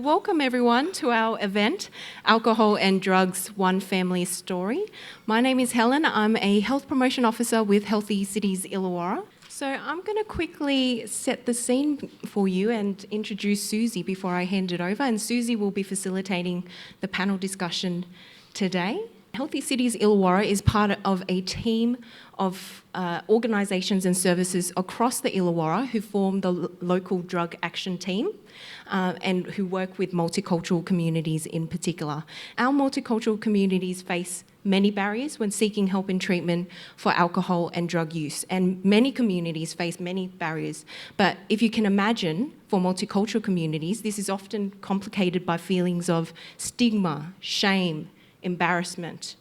Welcome everyone to our event, Alcohol and Drugs, One Family Story. My name is Helen. I'm a Health Promotion Officer with Healthy Cities Illawarra. So I'm going to quickly set the scene for you and introduce Susie before I hand it over. And Susie will be facilitating the panel discussion today. Healthy Cities Illawarra is part of a team of organisations and services across the Illawarra who form the local drug action team and who work with multicultural communities in particular. Our multicultural communities face many barriers when seeking help in treatment for alcohol and drug use, and many communities face many barriers. But if you can imagine, for multicultural communities, this is often complicated by feelings of stigma, shame, embarrassment,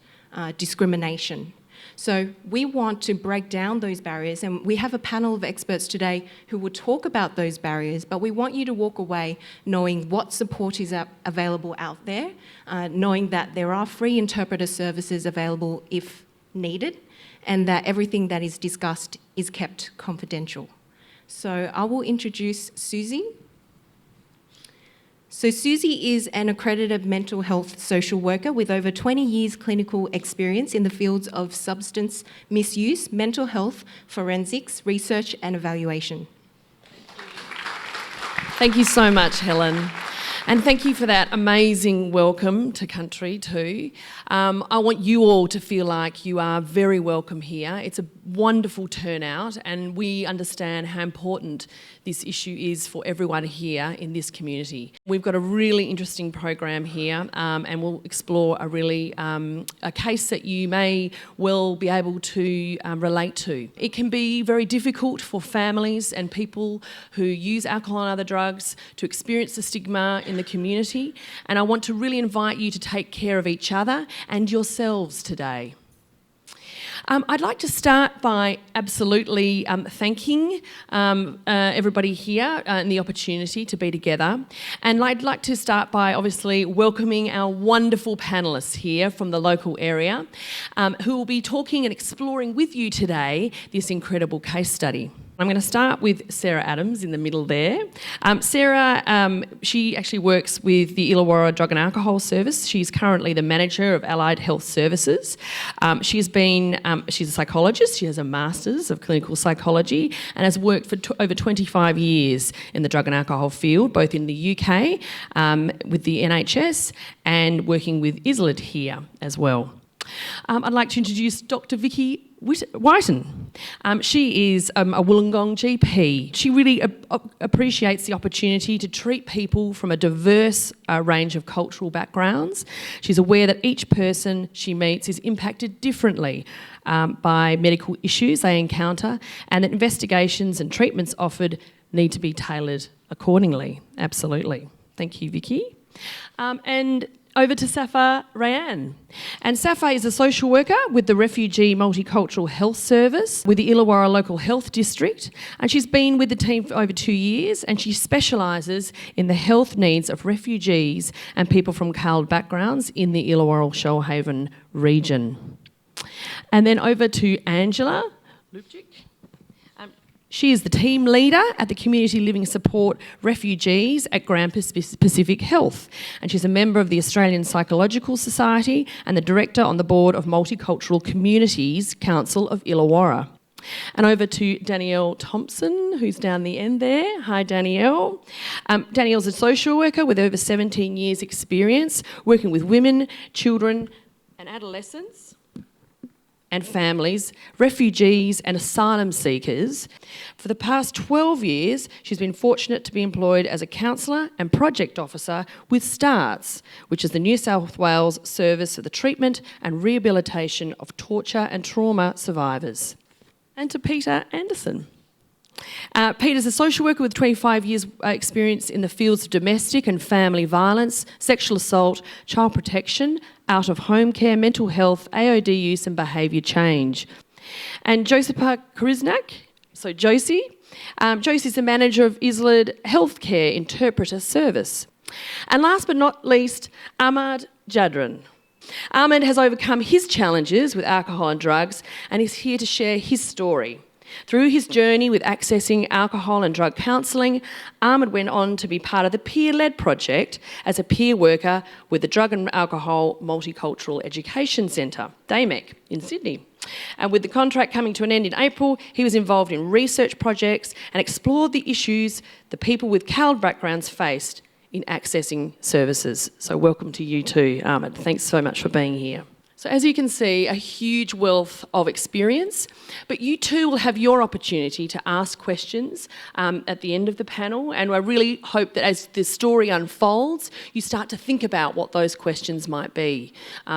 discrimination. So we want to break down those barriers, and we have a panel of experts today who will talk about those barriers, but we want you to walk away knowing what support is available out there, knowing that there are free interpreter services available if needed, and that everything that is discussed is kept confidential. So I will introduce Susie. So Susie is an accredited mental health social worker with over 20 years clinical experience in the fields of substance misuse, mental health, forensics, research and evaluation. Thank you so much, Helen. And thank you for that amazing welcome to country too. I want you all to feel like you are very welcome here. It's a wonderful turnout, and we understand how important this issue is for everyone here in this community. We've got a really interesting program here, and we'll explore a case that you may well be able to relate to. It can be very difficult for families and people who use alcohol and other drugs to experience the stigma in the community, and I want to really invite you to take care of each other and yourselves today. I'd like to start by absolutely thanking everybody here and the opportunity to be together. And I'd like to start by obviously welcoming our wonderful panellists here from the local area who will be talking and exploring with you today this incredible case study. I'm going to start with Sarah Adams in the middle there. Sarah, she actually works with the Illawarra Drug and Alcohol Service. She's currently the manager of Allied Health Services. She's a psychologist. She has a Master's of Clinical Psychology and has worked for over 25 years in the drug and alcohol field, both in the UK with the NHS and working with ISLD here as well. I'd like to introduce Dr. Vicky Whiten. She is a Wollongong GP. She really appreciates the opportunity to treat people from a diverse range of cultural backgrounds. She's aware that each person she meets is impacted differently by medical issues they encounter, and that investigations and treatments offered need to be tailored accordingly. Absolutely. Thank you, Vicky. And over to Safa Rayan. And Safa is a social worker with the Refugee Multicultural Health Service with the Illawarra Local Health District, and she's been with the team for over 2 years, and she specialises in the health needs of refugees and people from CALD backgrounds in the Illawarra-Shoalhaven region. And then over to Angela Lupchik. She is the team leader at the Community Living Support Refugees at Grampus Pacific Health, and she's a member of the Australian Psychological Society and the director on the board of Multicultural Communities Council of Illawarra. And over to Danielle Thompson, who's down the end there. Hi, Danielle. Danielle's a social worker with over 17 years' experience working with women, children and adolescents and families, refugees and asylum seekers. For the past 12 years, she's been fortunate to be employed as a counsellor and project officer with STARTS, which is the New South Wales Service for the Treatment and Rehabilitation of Torture and Trauma Survivors. And to Peter Anderson. Peter's a social worker with 25 years' experience in the fields of domestic and family violence, sexual assault, child protection, out-of-home care, mental health, AOD use and behaviour change. And Josipa Kariznak, so Josie. Josie's the manager of ISLD Healthcare Interpreter Service. And last but not least, Ahmad Jadran. Ahmad has overcome his challenges with alcohol and drugs and is here to share his story. Through his journey with accessing alcohol and drug counselling, Ahmed went on to be part of the peer-led project as a peer worker with the Drug and Alcohol Multicultural Education Centre, DAMEC, in Sydney. And with the contract coming to an end in April, he was involved in research projects and explored the issues the people with CALD backgrounds faced in accessing services. So welcome to you too, Ahmed. Thanks so much for being here. So as you can see, a huge wealth of experience, but you too will have your opportunity to ask questions at the end of the panel, and I really hope that as the story unfolds, you start to think about what those questions might be.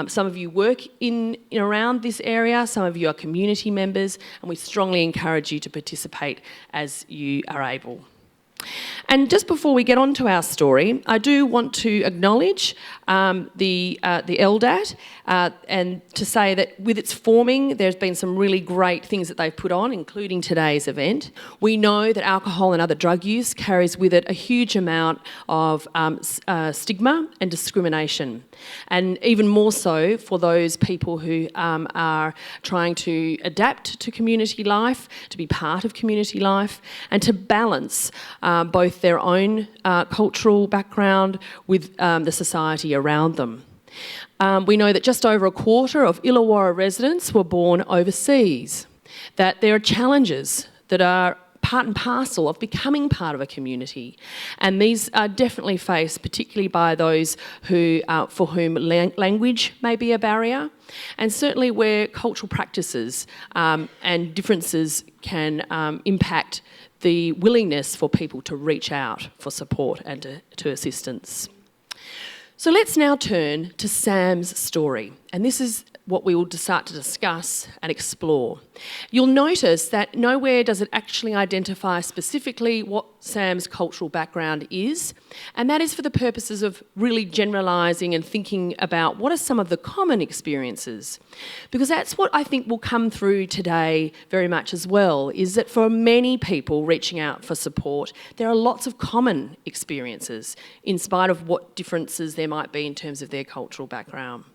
Some of you work in around this area, some of you are community members, and we strongly encourage you to participate as you are able. And just before we get on to our story, I do want to acknowledge the LDAT and to say that with its forming, there's been some really great things that they've put on, including today's event. We know that alcohol and other drug use carries with it a huge amount of stigma and discrimination, and even more so for those people who are trying to adapt to community life, to be part of community life, and to balance both their own cultural background with the society around them. We know that just over a quarter of Illawarra residents were born overseas, that there are challenges that are part and parcel of becoming part of a community, and these are definitely faced particularly by those who, for whom language may be a barrier, and certainly where cultural practices and differences can impact the willingness for people to reach out for support and to assistance. So let's now turn to Sam's story, and this is what we will start to discuss and explore. You'll notice that nowhere does it actually identify specifically what Sam's cultural background is, and that is for the purposes of really generalising and thinking about what are some of the common experiences. Because that's what I think will come through today very much as well, is that for many people reaching out for support, there are lots of common experiences in spite of what differences there might be in terms of their cultural background.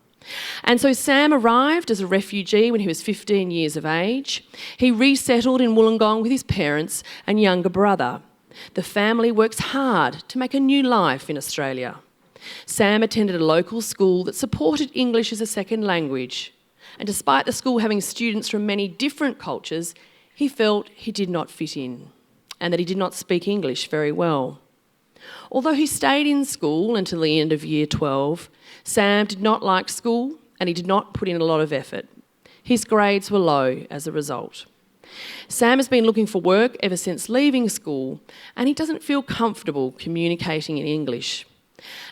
And so Sam arrived as a refugee when he was 15 years of age. He resettled in Wollongong with his parents and younger brother. The family works hard to make a new life in Australia. Sam attended a local school that supported English as a second language. And despite the school having students from many different cultures, he felt he did not fit in and that he did not speak English very well. Although he stayed in school until the end of year 12, Sam did not like school and he did not put in a lot of effort. His grades were low as a result. Sam has been looking for work ever since leaving school, and he doesn't feel comfortable communicating in English.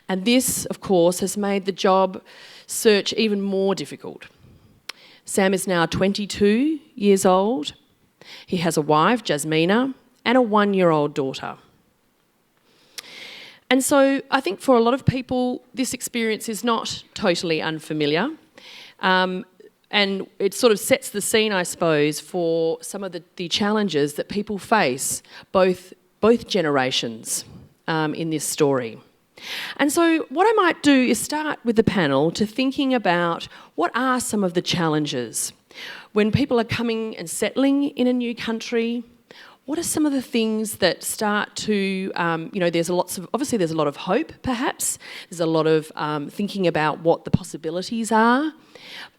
And this, of course, has made the job search even more difficult. Sam is now 22 years old. He has a wife, Jasmina, and a 1-year-old daughter. And so I think for a lot of people, this experience is not totally unfamiliar. And it sort of sets the scene, I suppose, for some of the challenges that people face, both generations in this story. And so what I might do is start with the panel to thinking about what are some of the challenges when people are coming and settling in a new country. What are some of the things that start to, there's a lot of hope, perhaps. There's a lot of thinking about what the possibilities are.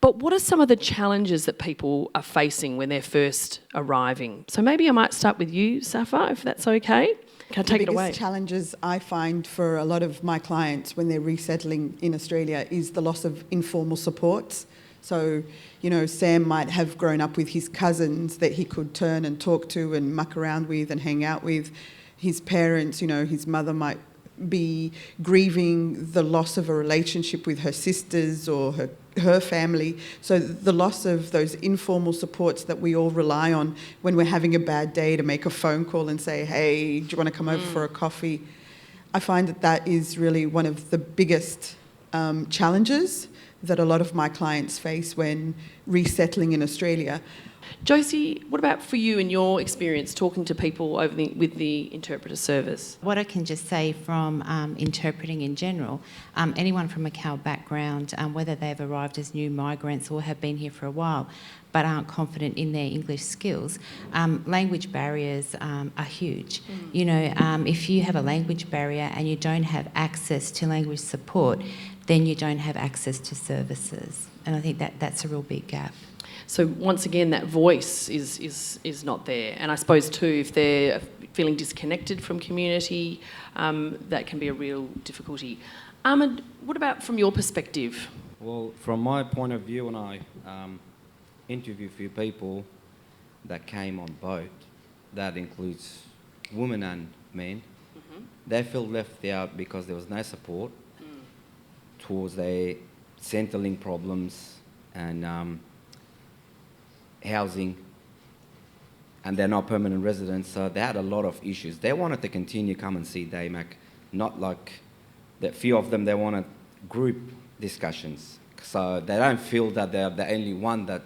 But what are some of the challenges that people are facing when they're first arriving? So maybe I might start with you, Safa, if that's okay. Can I take it away? The biggest challenges I find for a lot of my clients when they're resettling in Australia is the loss of informal supports. So, Sam might have grown up with his cousins that he could turn and talk to and muck around with and hang out with. His parents, his mother might be grieving the loss of a relationship with her sisters or her family. So the loss of those informal supports that we all rely on when we're having a bad day to make a phone call and say, hey, do you want to come over for a coffee? I find that is really one of the biggest challenges that a lot of my clients face when resettling in Australia. Josie, what about for you and your experience talking to people with the interpreter service? What I can just say from interpreting in general, anyone from a Cal background, whether they've arrived as new migrants or have been here for a while, but aren't confident in their English skills, language barriers are huge. You know, if you have a language barrier and you don't have access to language support, then you don't have access to services. And I think that's a real big gap. So once again, that voice is not there. And I suppose too, if they're feeling disconnected from community, that can be a real difficulty. Ahmed, what about from your perspective? Well, from my point of view, when I interviewed a few people that came on boat, that includes women and men, they feel left out because there was no support towards their Centrelink problems and housing, and they're not permanent residents, so they had a lot of issues. They wanted to continue come and see DAMAC, not like that few of them, they wanted group discussions. So they don't feel that they're the only one that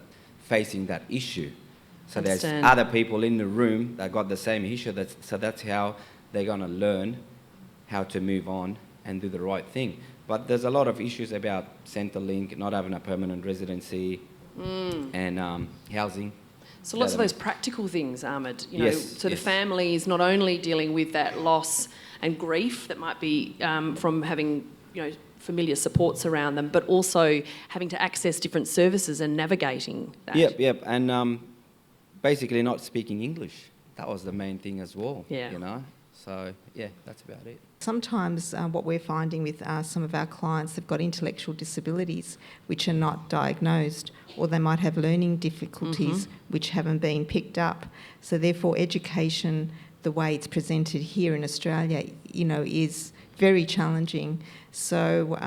facing that issue. So there's other people in the room that got the same issue, so that's how they're going to learn how to move on and do the right thing. But there's a lot of issues about Centrelink, not having a permanent residency, and housing. So lots of those practical things, Ahmed. You know, Yes, so the yes. family is not only dealing with that loss and grief that might be from having, you know, familiar supports around them, but also having to access different services and navigating that. Yep, and basically not speaking English. That was the main thing as well. Yeah. You know, so yeah, that's about it. Sometimes what we're finding with some of our clients, they've got intellectual disabilities which are not diagnosed, or they might have learning difficulties which haven't been picked up. So therefore education, the way it's presented here in Australia, you know, is very challenging. So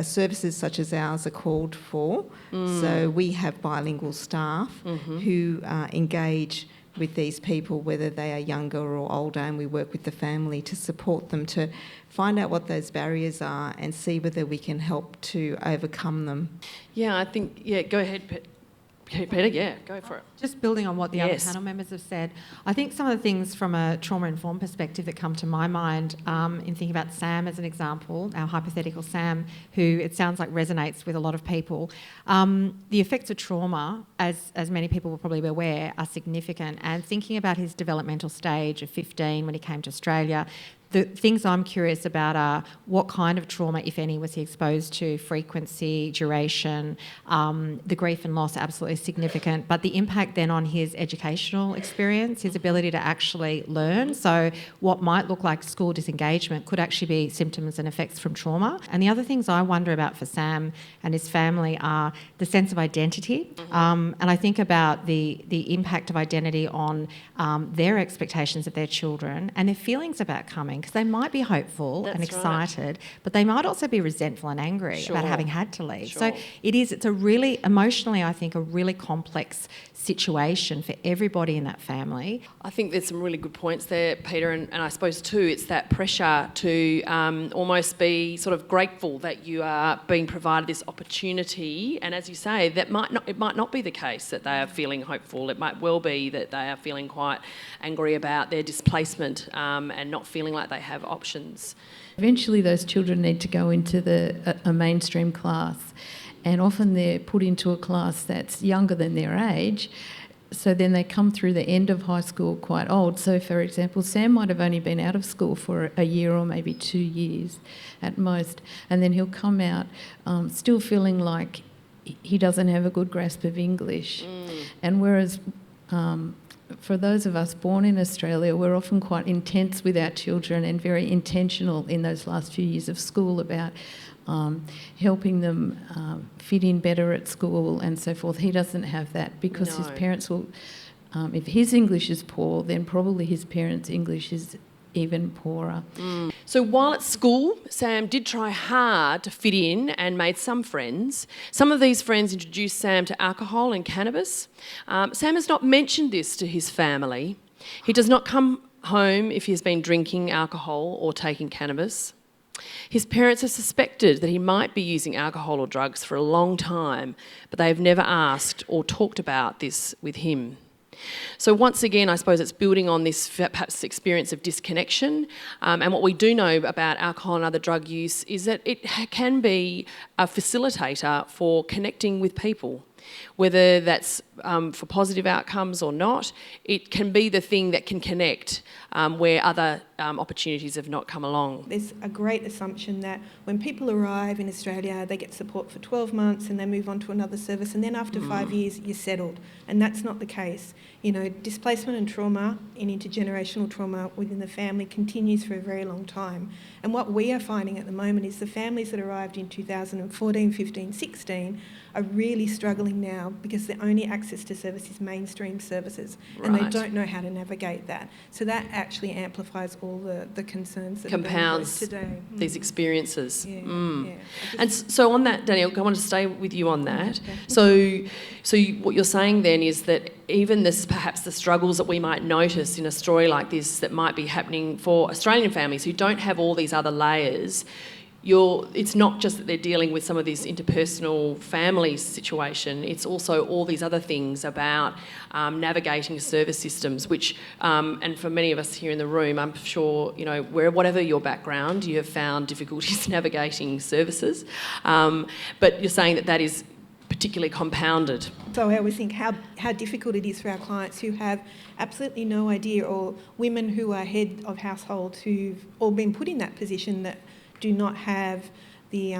services such as ours are called for. So we have bilingual staff who engage with these people, whether they are younger or older, and we work with the family to support them to find out what those barriers are and see whether we can help to overcome them. Yeah, I think, go ahead, Peter, go for it. Just building on what the other Yes. panel members have said, I think some of the things from a trauma-informed perspective that come to my mind in thinking about Sam as an example, our hypothetical Sam, who it sounds like resonates with a lot of people. The effects of trauma, as many people will probably be aware, are significant. And thinking about his developmental stage of 15 when he came to Australia, the things I'm curious about are what kind of trauma, if any, was he exposed to, frequency, duration, the grief and loss, absolutely significant, but the impact then on his educational experience, his ability to actually learn. So what might look like school disengagement could actually be symptoms and effects from trauma. And the other things I wonder about for Sam and his family are the sense of identity. And I think about the impact of identity on their expectations of their children and their feelings about coming, because they might be hopeful and excited, but they might also be resentful and angry about having had to leave. Sure. So it's a really, emotionally, I think, a really complex situation for everybody in that family. I think there's some really good points there, Peter, and I suppose too it's that pressure to almost be sort of grateful that you are being provided this opportunity, and as you say, it might not be the case that they are feeling hopeful. It might well be that they are feeling quite angry about their displacement and not feeling like they have options. Eventually those children need to go into a mainstream class, and often they're put into a class that's younger than their age, so then they come through the end of high school quite old. So for example, Sam might have only been out of school for a year or maybe 2 years at most, and then he'll come out still feeling like he doesn't have a good grasp of English. And whereas for those of us born in Australia, we're often quite intense with our children and very intentional in those last few years of school about helping them fit in better at school and so forth. He doesn't have that because his parents will, if his English is poor, then probably his parents' English is even poorer. So while at school, Sam did try hard to fit in and made some friends. Some of these friends introduced Sam to alcohol and cannabis. Sam has not mentioned this to his family. He does not come home if he has been drinking alcohol or taking cannabis. His parents have suspected that he might be using alcohol or drugs for a long time, but they have never asked or talked about this with him. So once again, I suppose it's building on this perhaps experience of disconnection. And what we do know about alcohol and other drug use is that it can be a facilitator for connecting with people. Whether that's for positive outcomes or not, it can be the thing that can connect where other opportunities have not come along. There's a great assumption that when people arrive in Australia, they get support for 12 months and they move on to another service, and then after 5 years, you're settled. And that's not the case. You know, displacement and trauma and intergenerational trauma within the family continues for a very long time. And what we are finding at the moment is the families that arrived in 2014, 15, 16 are really struggling now because their only access to service is mainstream services, and they don't know how to navigate that. So that actually amplifies all the concerns that compounds are today. These experiences. Yeah. And so on that, Danielle, I want to stay with you on that. So what you're saying then is that even perhaps the struggles that we might notice in a story like this that might be happening for Australian families who don't have all these other layers, it's not just that they're dealing with some of this interpersonal family situation, it's also all these other things about navigating service systems, which, and for many of us here in the room, I'm sure, you know, whatever your background, you have found difficulties navigating services. But you're saying that is particularly compounded. So I always think how difficult it is for our clients who have absolutely no idea, or women who are head of households who've all been put in that position that do not have the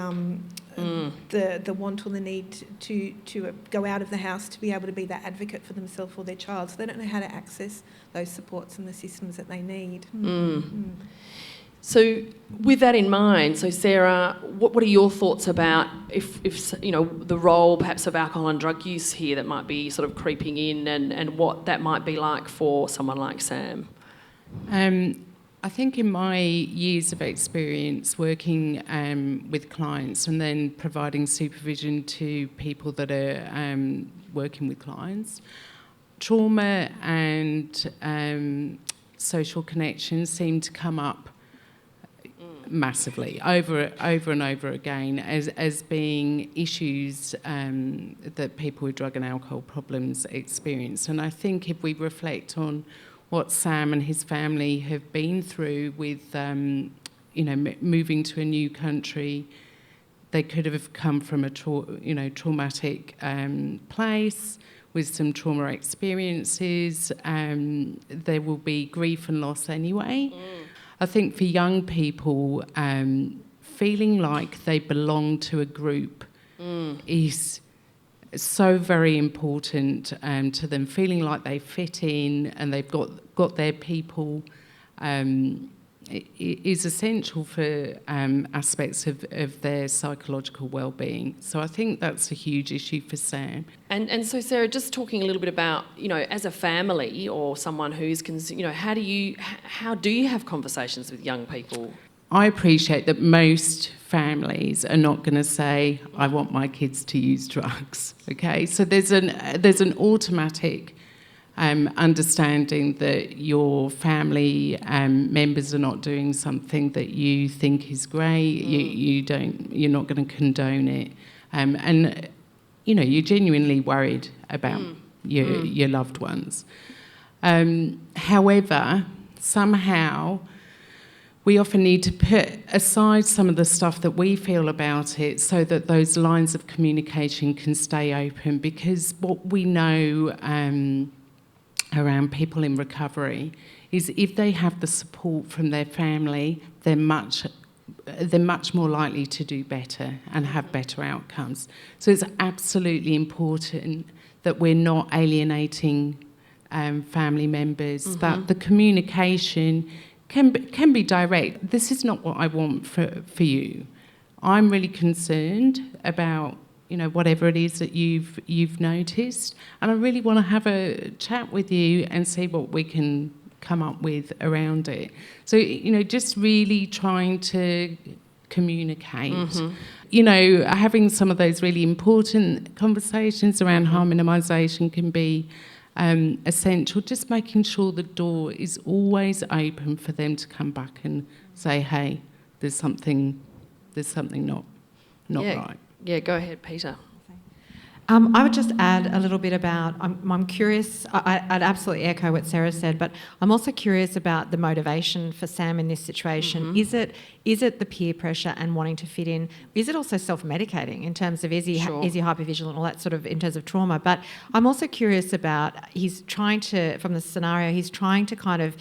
want or the need to go out of the house to be able to be that advocate for themselves or their child. So they don't know how to access those supports and the systems that they need. So with that in mind, so Sarah, what are your thoughts about if you know, the role perhaps of alcohol and drug use here that might be sort of creeping in, and what that might be like for someone like Sam? I think in my years of experience working with clients and then providing supervision to people that are working with clients, trauma and social connections seem to come up massively over and over again as being issues that people with drug and alcohol problems experience. And I think if we reflect on what Sam and his family have been through with, moving to a new country, they could have come from a traumatic place with some trauma experiences. There will be grief and loss anyway. I think for young people, feeling like they belong to a group is so very important to them. Feeling like they fit in and they've got their people is essential for aspects of their psychological well-being. So I think that's a huge issue for Sam. And so Sarah, just talking a little bit about, you know, as a family or someone who's, you know, how do you have conversations with young people? I appreciate that most families are not going to say, I want my kids to use drugs, okay? So there's an automatic understanding that your family members are not doing something that you think is great. You're not going to condone it, and you know, you're genuinely worried about your loved ones. However, somehow we often need to put aside some of the stuff that we feel about it so that those lines of communication can stay open, because what we know around people in recovery is if they have the support from their family, they're much more likely to do better and have better outcomes. So it's absolutely important that we're not alienating family members, that the communication can be direct. This is not what I want for you. I'm really concerned about, you know, whatever it is that you've noticed, and I really want to have a chat with you and see what we can come up with around it. So, you know, just really trying to communicate. You know, having some of those really important conversations around harm minimisation can be essential. Just making sure the door is always open for them to come back and say, hey, there's something not right. Yeah, go ahead, Peter. I would just add a little bit about, I'm curious, I'd absolutely echo what Sarah said, but I'm also curious about the motivation for Sam in this situation. Mm-hmm. Is it the peer pressure and wanting to fit in? Is it also self-medicating in terms of is he hypervigilant, all that sort of in terms of trauma? But I'm also curious about, from the scenario, he's trying to kind of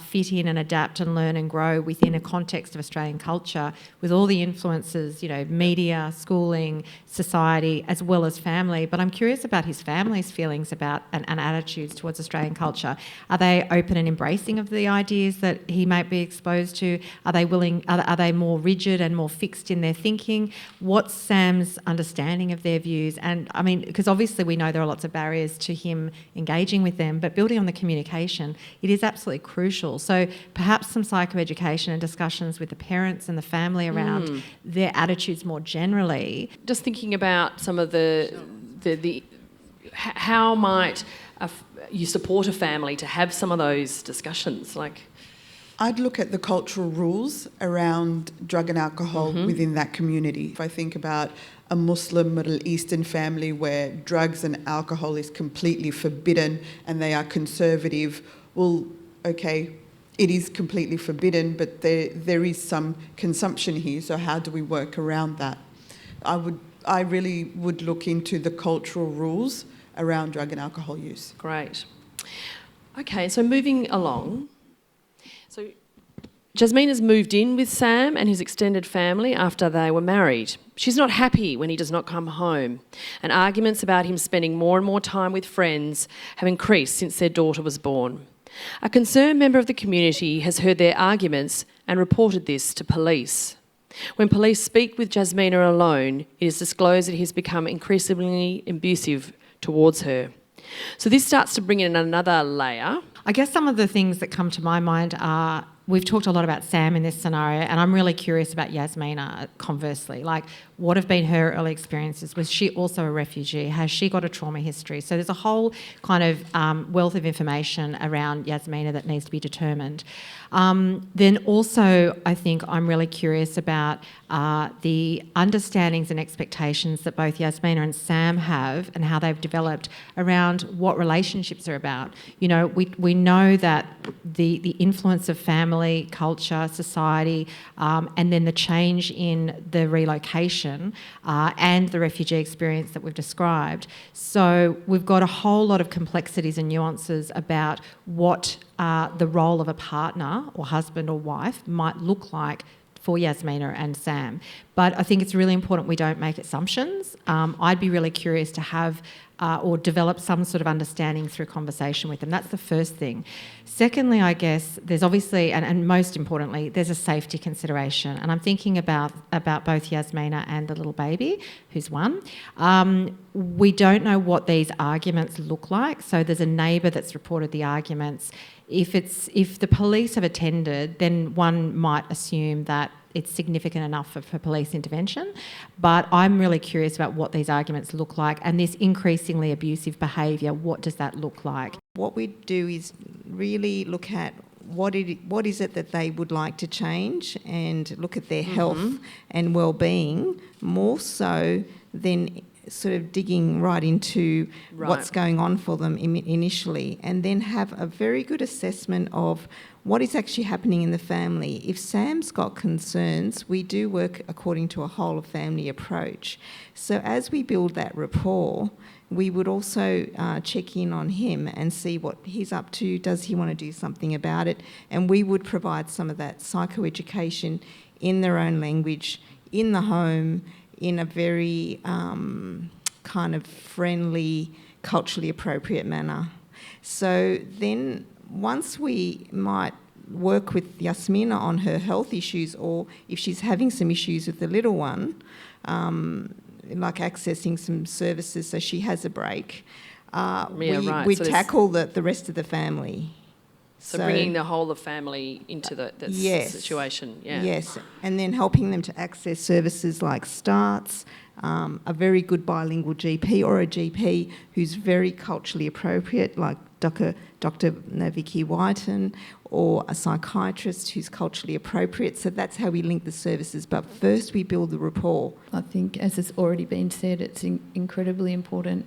fit in and adapt and learn and grow within a context of Australian culture with all the influences, media, schooling, society, as well as family. But I'm curious about his family's feelings about and attitudes towards Australian culture. Are they open and embracing of the ideas that he might be exposed to? Are they willing? Are they more rigid and more fixed in their thinking? What's Sam's understanding of their views? And I mean, because obviously we know there are lots of barriers to him engaging with them, but building on the communication, it is absolutely crucial. So perhaps some psychoeducation and discussions with the parents and the family around their attitudes more generally. Just thinking about some of the how might you support a family to have some of those discussions? I'd look at the cultural rules around drug and alcohol within that community. If I think about a Muslim Middle Eastern family where drugs and alcohol is completely forbidden and they are conservative, well, okay, it is completely forbidden, but there is some consumption here, so how do we work around that? I really would look into the cultural rules around drug and alcohol use. Great. Okay, so moving along. So Jasmine has moved in with Sam and his extended family after they were married. She's not happy when he does not come home, and arguments about him spending more and more time with friends have increased since their daughter was born. A concerned member of the community has heard their arguments and reported this to police. When police speak with Jasmina alone, it is disclosed that he has become increasingly abusive towards her. So this starts to bring in another layer. I guess some of the things that come to my mind are, we've talked a lot about Sam in this scenario, and I'm really curious about Yasmina conversely. What have been her early experiences? Was she also a refugee? Has she got a trauma history? So there's a whole kind of wealth of information around Yasmina that needs to be determined. Then also, I think I'm really curious about the understandings and expectations that both Yasmina and Sam have and how they've developed around what relationships are about. We know that the influence of family, culture, society, and then the change in the relocation and the refugee experience that we've described. So we've got a whole lot of complexities and nuances about what the role of a partner or husband or wife might look like for Yasmina and Sam. But I think it's really important we don't make assumptions. I'd be really curious to have or develop some sort of understanding through conversation with them. That's the first thing. Secondly, I guess there's obviously, and most importantly, there's a safety consideration. And I'm thinking about both Yasmina and the little baby, who's one. We don't know what these arguments look like. So there's a neighbour that's reported the arguments. If the police have attended, then one might assume that it's significant enough for police intervention. But I'm really curious about what these arguments look like, and this increasingly abusive behaviour, what does that look like? What we do is really look at what is it that they would like to change and look at their health and well-being more so than sort of digging right into what's going on for them initially, and then have a very good assessment of what is actually happening in the family. If Sam's got concerns, we do work according to a whole of family approach. So as we build that rapport, we would also check in on him and see what he's up to. Does he want to do something about it? And we would provide some of that psychoeducation in their own language, in the home, in a very kind of friendly, culturally appropriate manner. So then once we might work with Yasmina on her health issues, or if she's having some issues with the little one, like accessing some services so she has a break, we tackle the rest of the family. So bringing the whole of family into that situation. Yeah. Yes, and then helping them to access services like STARTS, a very good bilingual GP or a GP who's very culturally appropriate, like Dr. Vicky Whiten, or a psychiatrist who's culturally appropriate. So that's how we link the services. But first we build the rapport. I think, as has already been said, it's incredibly important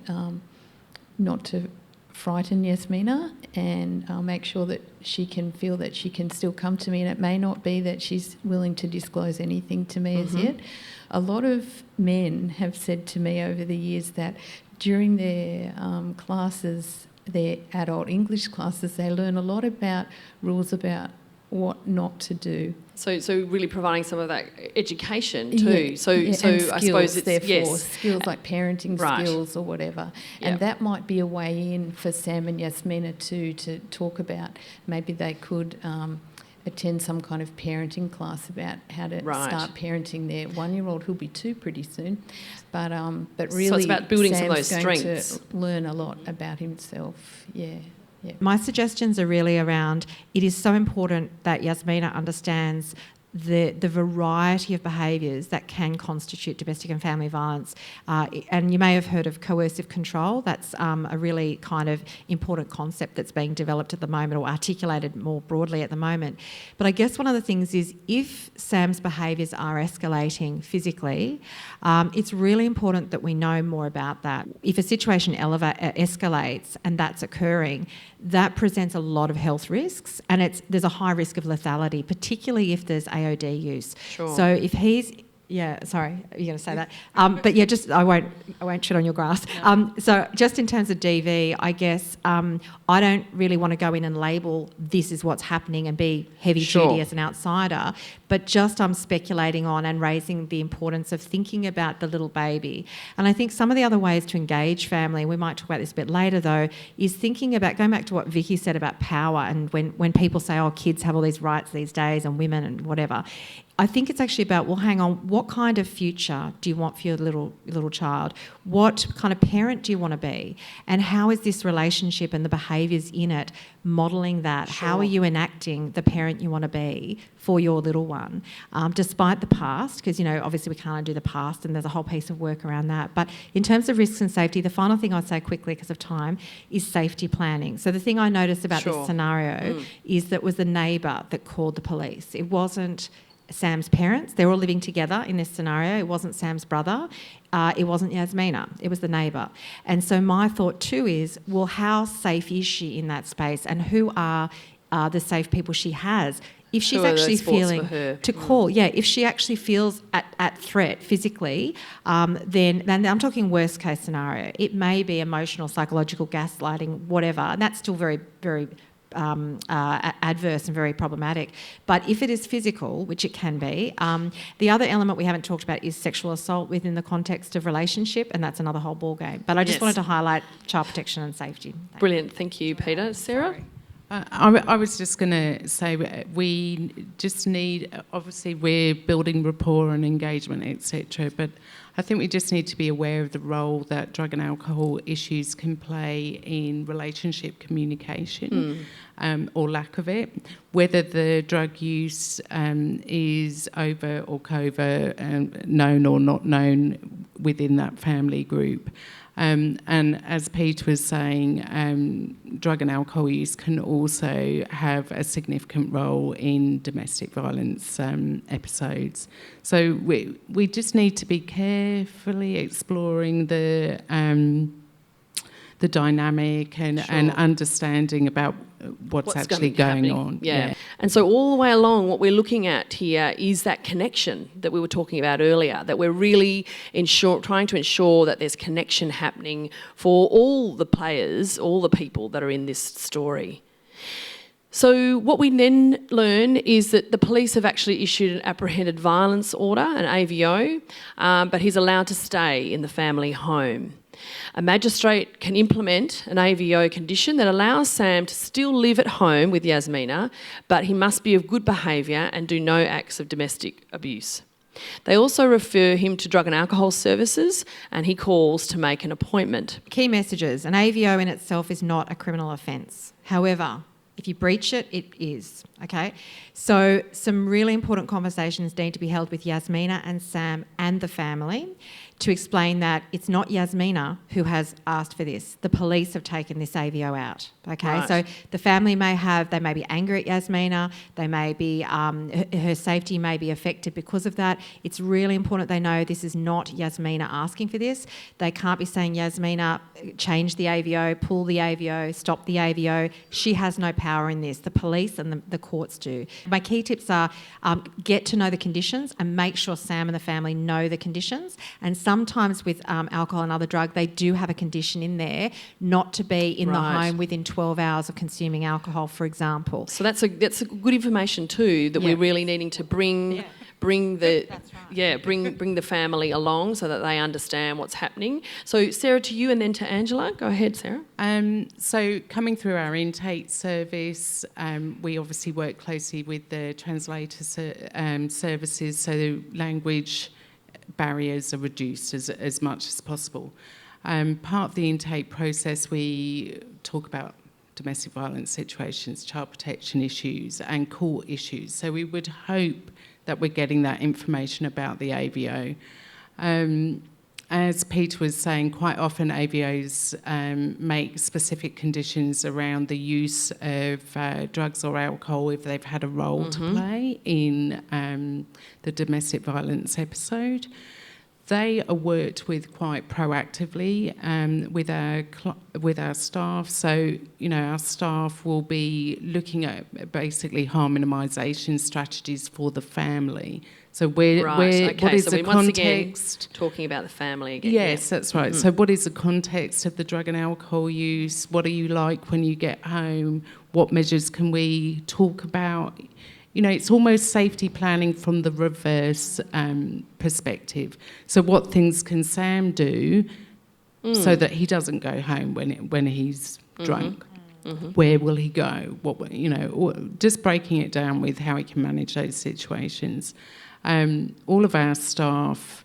not to frighten Yasmina and make sure that she can feel that she can still come to me, and it may not be that she's willing to disclose anything to me as yet. A lot of men have said to me over the years that during their classes, their adult English classes, they learn a lot about rules about what not to do. So really providing some of that education too. Yeah, so and skills, I suppose it's therefore, skills like parenting Right. skills or whatever. Yep. And that might be a way in for Sam and Yasmina too, to talk about. Maybe they could attend some kind of parenting class about how to Right. start parenting their 1-year-old, who'll be 2 pretty soon. But really, So it's about building some of Sam's those going strengths. to learn a lot about himself. Yeah. Yeah. My suggestions are really around, it is so important that Yasmina understands the variety of behaviours that can constitute domestic and family violence. And you may have heard of coercive control. That's a really kind of important concept that's being developed at the moment, or articulated more broadly at the moment. But I guess one of the things is, if Sam's behaviours are escalating physically, it's really important that we know more about that. If a situation escalates and that's occurring, that presents a lot of health risks, and there's a high risk of lethality, particularly if there's AOD use. Sure. So if he's sorry, you're going to say that. But yeah, just I won't shit on your grass. No. So just in terms of DV, I guess I don't really want to go in and label this is what's happening and be heavy duty as an outsider, but just I'm speculating on and raising the importance of thinking about the little baby. And I think some of the other ways to engage family, we might talk about this a bit later though, is thinking about, going back to what Vicky said about power, and when people say, oh, kids have all these rights these days and women and whatever, I think it's actually about, well, hang on, what kind of future do you want for your little child? What kind of parent do you want to be? And how is this relationship and the behaviours in it modelling that? Sure. How are you enacting the parent you want to be for your little one? Despite the past, because, obviously we can't undo the past, and there's a whole piece of work around that. But in terms of risks and safety, the final thing I'd say quickly, because of time, is safety planning. So the thing I noticed about this scenario is that it was the neighbour that called the police. It wasn't Sam's parents. They're all living together in this scenario. It wasn't Sam's brother. It wasn't Yasmina. It was the neighbour. And so my thought too is, well, how safe is she in that space, and who are the safe people she has? If she's actually feeling to call, if she actually feels at threat physically, then I'm talking worst case scenario. It may be emotional, psychological, gaslighting, whatever, and that's still very, very adverse and very problematic. But if it is physical, which it can be, the other element we haven't talked about is sexual assault within the context of relationship, and that's another whole ballgame. But I just wanted to highlight child protection and safety. Thanks. Brilliant, thank you, Peter. Sarah? I was just going to say, we just need, obviously we're building rapport and engagement, etc., but I think we just need to be aware of the role that drug and alcohol issues can play in relationship communication, or lack of it, whether the drug use is overt or covert, known or not known within that family group. And as Pete was saying, drug and alcohol use can also have a significant role in domestic violence episodes. So we just need to be carefully exploring the dynamic and understanding about what's actually going on. Yeah. And so all the way along, what we're looking at here is that connection that we were talking about earlier, that we're really trying to ensure that there's connection happening for all the players, all the people that are in this story. So what we then learn is that the police have actually issued an apprehended violence order, an AVO, but he's allowed to stay in the family home. A magistrate can implement an AVO condition that allows Sam to still live at home with Yasmina, but he must be of good behaviour and do no acts of domestic abuse. They also refer him to drug and alcohol services, and he calls to make an appointment. Key messages. An AVO in itself is not a criminal offence. However, if you breach it, it is, okay? So some really important conversations need to be held with Yasmina and Sam and the family to explain that it's not Yasmina who has asked for this. The police have taken this AVO out. Okay, Right. so the family may be angry at Yasmina. They may be her safety may be affected because of that. It's really important they know this is not Yasmina asking for this. They can't be saying, Yasmina, change the AVO, pull the AVO, stop the AVO. She has no power in this. The police and the courts do. My key tips are get to know the conditions and make sure Sam and the family know the conditions. And sometimes with alcohol and other drug, they do have a condition in there not to be in the Right. home within 12 hours of consuming alcohol, for example. So that's a good information too, that we're really needing to bring the family along so that they understand what's happening. So Sarah, to you and then to Angela. Go ahead, Sarah. So coming through our intake service, we obviously work closely with the translator services, so the language barriers are reduced as much as possible. Part of the intake process, we talk about domestic violence situations, child protection issues and court issues. So we would hope that we're getting that information about the AVO. As Peter was saying, quite often AVOs make specific conditions around the use of drugs or alcohol if they've had a role to play in the domestic violence episode. They are worked with quite proactively with our staff. So, our staff will be looking at basically harm minimisation strategies for the family. So what is the context? Once again talking about the family again. Yes, that's right. So what is the context of the drug and alcohol use? What are you like when you get home? What measures can we talk about? It's almost safety planning from the reverse perspective. So what things can Sam do so that he doesn't go home when he's drunk? Where will he go? Just breaking it down with how he can manage those situations. All of our staff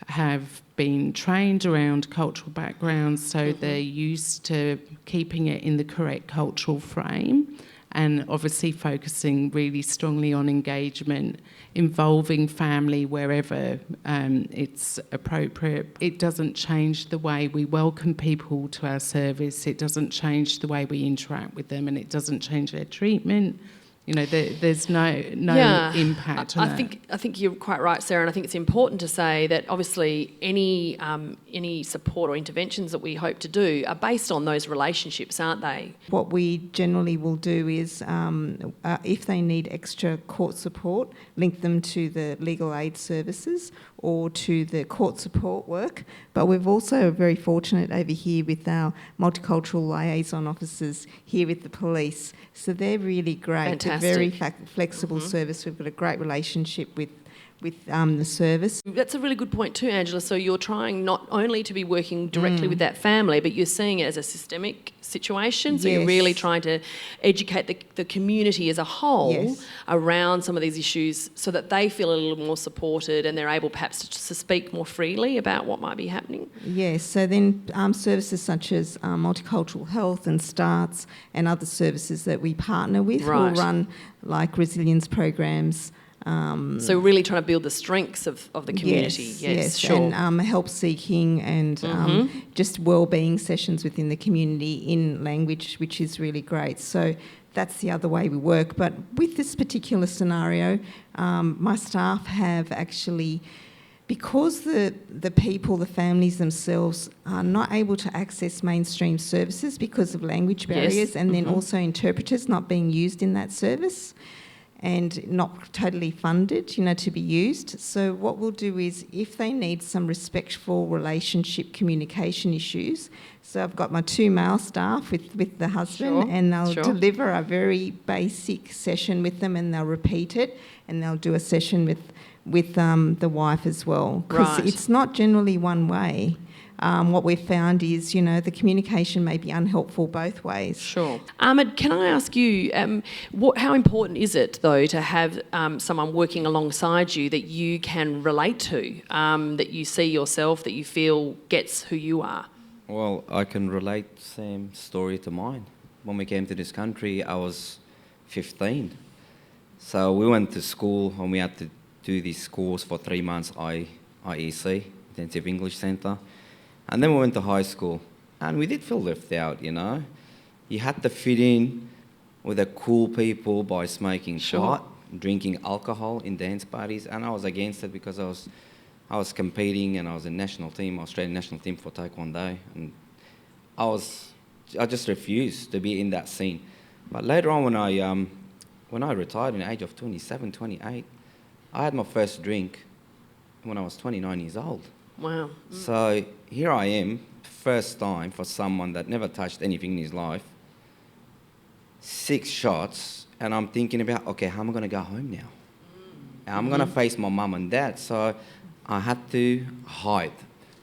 have been trained around cultural backgrounds, so they're used to keeping it in the correct cultural frame. And obviously focusing really strongly on engagement, involving family wherever it's appropriate. It doesn't change the way we welcome people to our service. It doesn't change the way we interact with them, and it doesn't change their treatment. There's no impact on that. I think you're quite right, Sarah, and I think it's important to say that obviously any support or interventions that we hope to do are based on those relationships, aren't they? What we generally will do is, if they need extra court support, link them to the legal aid services or to the court support work. But we're also very fortunate over here with our multicultural liaison officers here with the police. So they're really great. Fantastic. They're very flexible service. We've got a great relationship with the service. That's a really good point too, Angela. So you're trying not only to be working directly with that family, but you're seeing it as a systemic situation. So you're really trying to educate the community as a whole around some of these issues so that they feel a little more supported and they're able perhaps to speak more freely about what might be happening. Yes, so then services such as multicultural health and STARTS and other services that we partner with will run like resilience programs. So really trying to build the strengths of the community. Yes, sure. And help seeking and just wellbeing sessions within the community in language, which is really great. So that's the other way we work. But with this particular scenario, my staff have actually, because the people, the families themselves are not able to access mainstream services because of language barriers and then also interpreters not being used in that service, and not totally funded, to be used. So what we'll do is, if they need some respectful relationship communication issues, so I've got my 2 male staff with the husband, and they'll deliver a very basic session with them, and they'll repeat it, and they'll do a session with the wife as well. Because it's not generally one way. What we've found is, the communication may be unhelpful both ways. Sure. Ahmed, can I ask you, how important is it, though, to have someone working alongside you that you can relate to, that you see yourself, that you feel gets who you are? Well, I can relate Sam's story to mine. When we came to this country, I was 15. So we went to school and we had to do this course for 3 months, IEC, intensive English centre. And then we went to high school. And we did feel left out, you know. You had to fit in with the cool people by smoking pot, drinking alcohol in dance parties. And I was against it because I was competing and I was in national team, Australian national team for Taekwondo. And I just refused to be in that scene. But later on when I retired at the age of 27, 28, I had my first drink when I was 29 years old. Wow. So here I am, first time for someone that never touched anything in his life, 6 shots, and I'm thinking about, okay, how am I going to go home now? I'm going to face my mum and dad. So I had to hide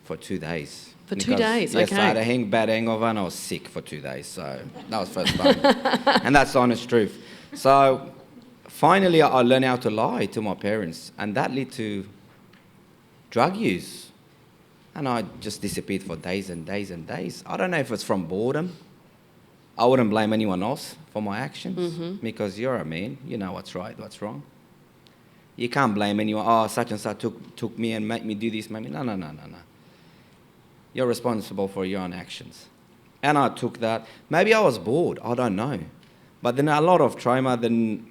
for 2 days. For 2 days, yes, okay. I had a bad hangover and I was sick for 2 days. So that was first time. And that's the honest truth. So finally I learned how to lie to my parents, and that led to drug use. And I just disappeared for days and days and days. I don't know if it's from boredom. I wouldn't blame anyone else for my actions because you're a man. You know what's right, what's wrong. You can't blame anyone. Oh, such and such took me and made me do this. No. You're responsible for your own actions. And I took that. Maybe I was bored. I don't know. But then a lot of trauma. Then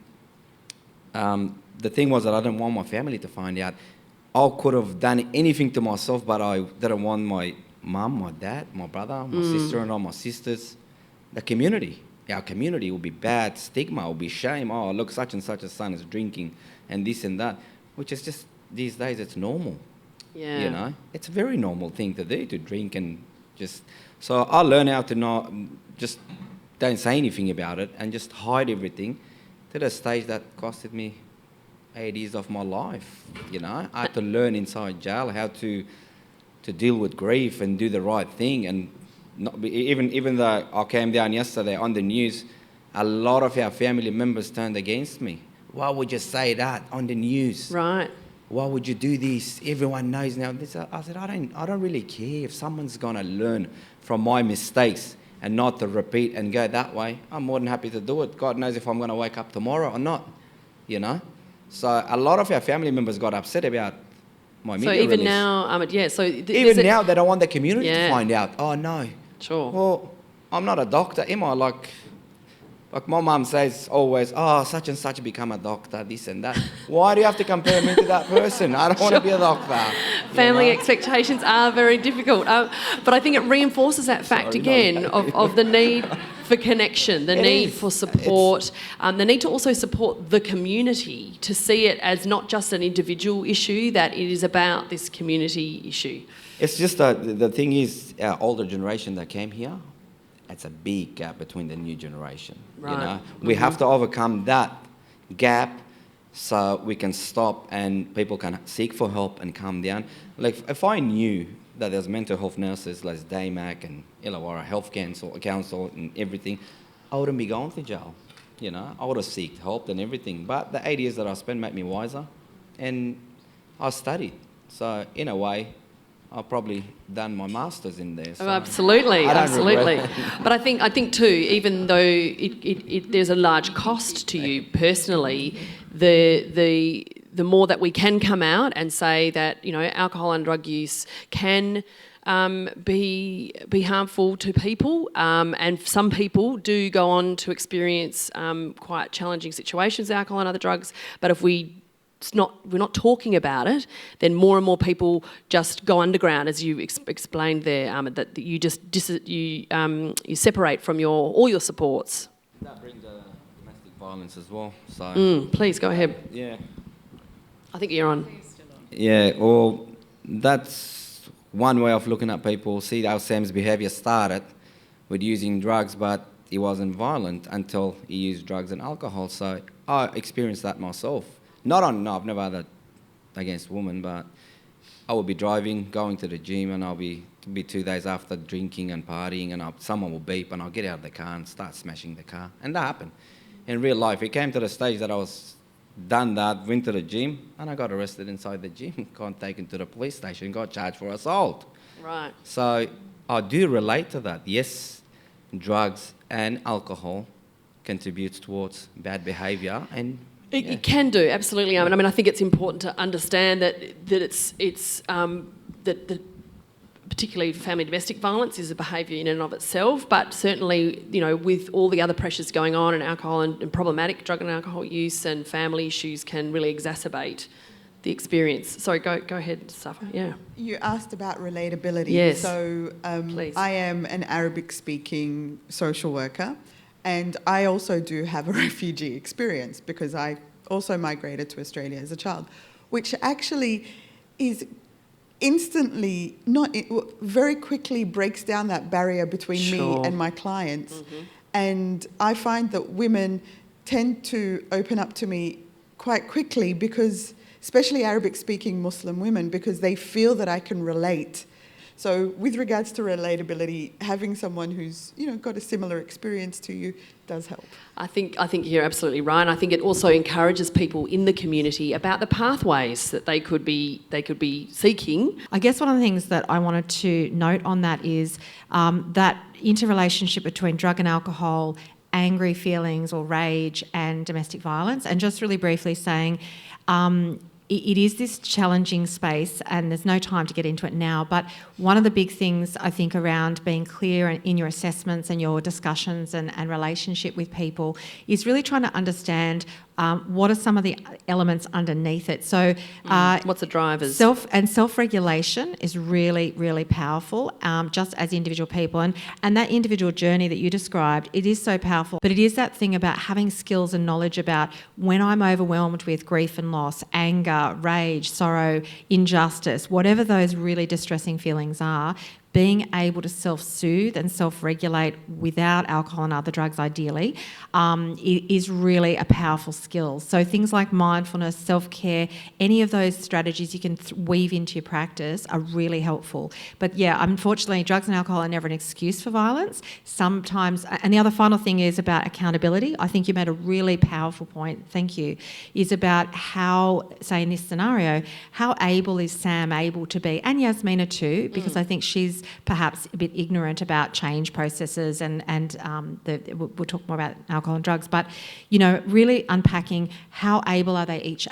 the thing was that I didn't want my family to find out. I could have done anything to myself, but I didn't want my mum, my dad, my brother, my sister-in-law, my sisters, the community. Our community will be bad stigma, will be shame. Oh, look, such and such a son is drinking and this and that, which is just, these days, it's normal. Yeah. You know, it's a very normal thing to do, to drink and just... So I learned how to not, just don't say anything about it and just hide everything to the stage that costed me 8 years of my life, you know. I had to learn inside jail how to deal with grief and do the right thing, and not be, even though I came down yesterday on the news, a lot of our family members turned against me. Why would you say that on the news? Right. Why would you do this? Everyone knows now. I said, I don't really care if someone's gonna learn from my mistakes and not to repeat and go that way. I'm more than happy to do it. God knows if I'm gonna wake up tomorrow or not, you know. So a lot of our family members got upset about my media So even release. now, Even now, they don't want the community to find out. Oh, no. Sure. Well, I'm not a doctor, am I? Like my mum says always, oh, such and such become a doctor, this and that. Why do you have to compare me to that person? I don't want to be a doctor. Family expectations are very difficult. But I think it reinforces that fact of the need for connection, the need for support, the need to also support the community, to see it as not just an individual issue, that it is about this community issue. It's just that the thing is, our older generation that came here, it's a big gap between the new generation. Right. You know, we have to overcome that gap so we can stop and people can seek for help and calm down. Like if I knew that there's mental health nurses like DAMAC and Illawarra Health Council and everything, I wouldn't be going to jail. You know, I would have sought help and everything. But the 8 years that I spent made me wiser, and I studied. So in a way, I've probably done my master's in there. So Absolutely. regret. But I think too, even though there's a large cost to you personally, the more that we can come out and say that, you know, alcohol and drug use can be harmful to people, and some people do go on to experience quite challenging situations with alcohol and other drugs. But if we're not talking about it, then more and more people just go underground, as you explained there, that you just you separate from all your supports. That brings domestic violence as well. So Please go ahead. yeah. I think you're on. Yeah, well, that's one way of looking at people. See how Sam's behaviour started with using drugs, but he wasn't violent until he used drugs and alcohol. So I experienced that myself. I've never had that against women, but I would be driving, going to the gym, and I'll be 2 days after drinking and partying, and someone will beep, and I'll get out of the car and start smashing the car. And that happened in real life. It came to the stage that I was done that, went to the gym, and I got arrested inside the gym, got taken to the police station, got charged for assault. Right. So I do relate to that. Yes, drugs and alcohol contributes towards bad behaviour, and It can do, absolutely. I mean, I think it's important to understand that that particularly family domestic violence is a behaviour in and of itself, but certainly, with all the other pressures going on and alcohol and problematic drug and alcohol use and family issues can really exacerbate the experience. Sorry, go ahead, Safa. Yeah. You asked about relatability. Yes. So Please. I am an Arabic-speaking social worker, and I also do have a refugee experience because I also migrated to Australia as a child, which actually is instantly, very quickly breaks down that barrier between me and my clients. Mm-hmm. And I find that women tend to open up to me quite quickly because, especially Arabic-speaking Muslim women, because they feel that I can relate. So with regards to relatability, having someone who's, got a similar experience to you does help. I think you're absolutely right. And I think it also encourages people in the community about the pathways that they could be seeking. I guess one of the things that I wanted to note on that is that interrelationship between drug and alcohol, angry feelings or rage and domestic violence, and just really briefly saying it is this challenging space, and there's no time to get into it now, but one of the big things I think around being clear in your assessments and your discussions and relationship with people is really trying to understand what are some of the elements underneath it. So what's the drivers? Self-regulation is really, really powerful, just as individual people. And that individual journey that you described, it is so powerful. But it is that thing about having skills and knowledge about when I'm overwhelmed with grief and loss, anger, rage, sorrow, injustice, whatever those really distressing feelings are, being able to self-soothe and self-regulate without alcohol and other drugs ideally is really a powerful skill. So things like mindfulness, self-care, any of those strategies you can weave into your practice are really helpful. But yeah, unfortunately, drugs and alcohol are never an excuse for violence. Sometimes, and the other final thing is about accountability. I think you made a really powerful point, thank you, is about how, say in this scenario, how able is Sam able to be, and Yasmina too, because I think she's perhaps a bit ignorant about change processes and we'll talk more about alcohol and drugs, but really unpacking how able are they each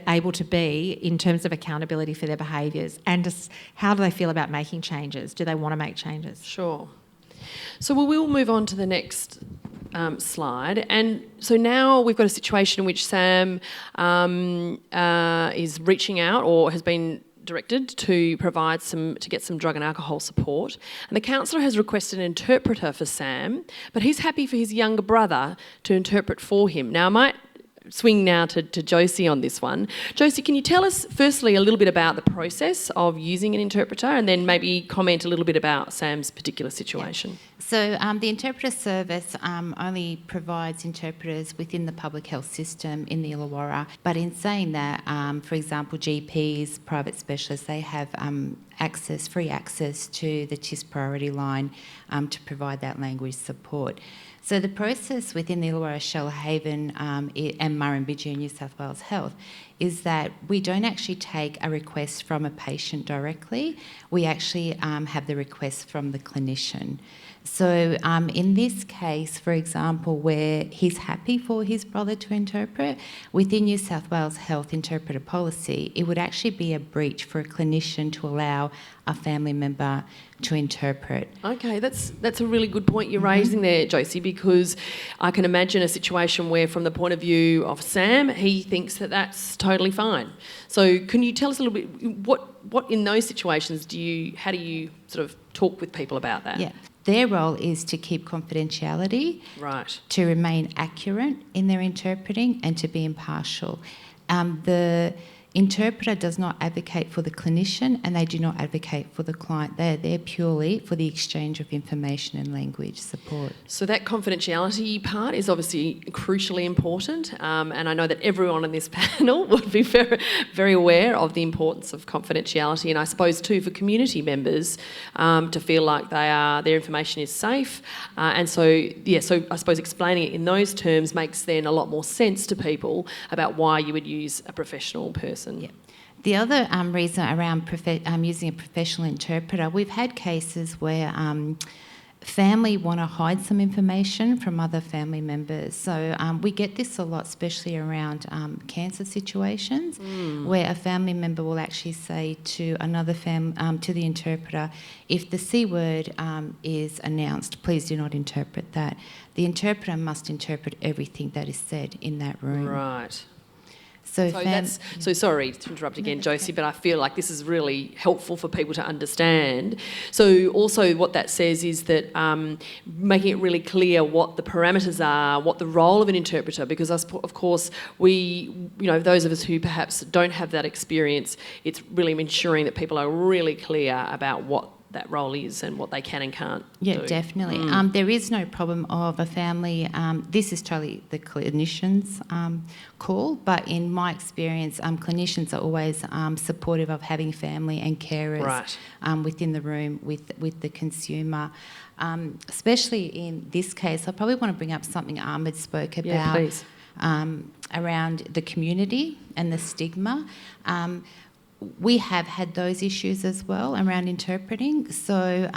able to be in terms of accountability for their behaviours, and just how do they feel about making changes? Do they want to make changes? Sure. So we will move on to the next slide. And so now we've got a situation in which Sam is reaching out or has been directed to get some drug and alcohol support, and the counsellor has requested an interpreter for Sam, but he's happy for his younger brother to interpret for him. Now I might swing now to Josie on this one. Josie, can you tell us firstly a little bit about the process of using an interpreter, and then maybe comment a little bit about Sam's particular situation? Yeah. So the interpreter service only provides interpreters within the public health system in the Illawarra. But in saying that, for example, GPs, private specialists, they have free access to the TIS priority line to provide that language support. So the process within the Illawarra, Shoalhaven and Murrumbidgee and New South Wales Health is that we don't actually take a request from a patient directly. We actually have the request from the clinician. So in this case, for example, where he's happy for his brother to interpret, within New South Wales Health interpreter policy, it would actually be a breach for a clinician to allow a family member to interpret. Okay, that's a really good point you're raising there, Josie, because I can imagine a situation where from the point of view of Sam, he thinks that that's totally fine. So can you tell us a little bit, what in those situations how do you sort of talk with people about that? Yeah. Their role is to keep confidentiality, right, to remain accurate in their interpreting and to be impartial. The interpreter does not advocate for the clinician and they do not advocate for the client. They're there purely for the exchange of information and language support. So that confidentiality part is obviously crucially important, and I know that everyone on this panel would be very, very aware of the importance of confidentiality, and I suppose too for community members to feel like their information is safe, and so I suppose explaining it in those terms makes then a lot more sense to people about why you would use a professional person. Yeah. The other reason around using a professional interpreter, we've had cases where family want to hide some information from other family members. So we get this a lot, especially around cancer situations, where a family member will actually say to another to the interpreter, if the C word is announced, please do not interpret that. The interpreter must interpret everything that is said in that room. Right. So sorry to interrupt again, Josie, but I feel like this is really helpful for people to understand. So also what that says is that making it really clear what the parameters are, what the role of an interpreter, because of course those of us who perhaps don't have that experience, it's really ensuring that people are really clear about what that role is and what they can and can't do. Yeah, definitely. There is no problem of a family. This is totally the clinician's call, but in my experience, clinicians are always supportive of having family and carers within the room with the consumer. Especially in this case, I probably want to bring up something Ahmed spoke about. Yeah, please. Around the community and the stigma. We have had those issues as well around interpreting. So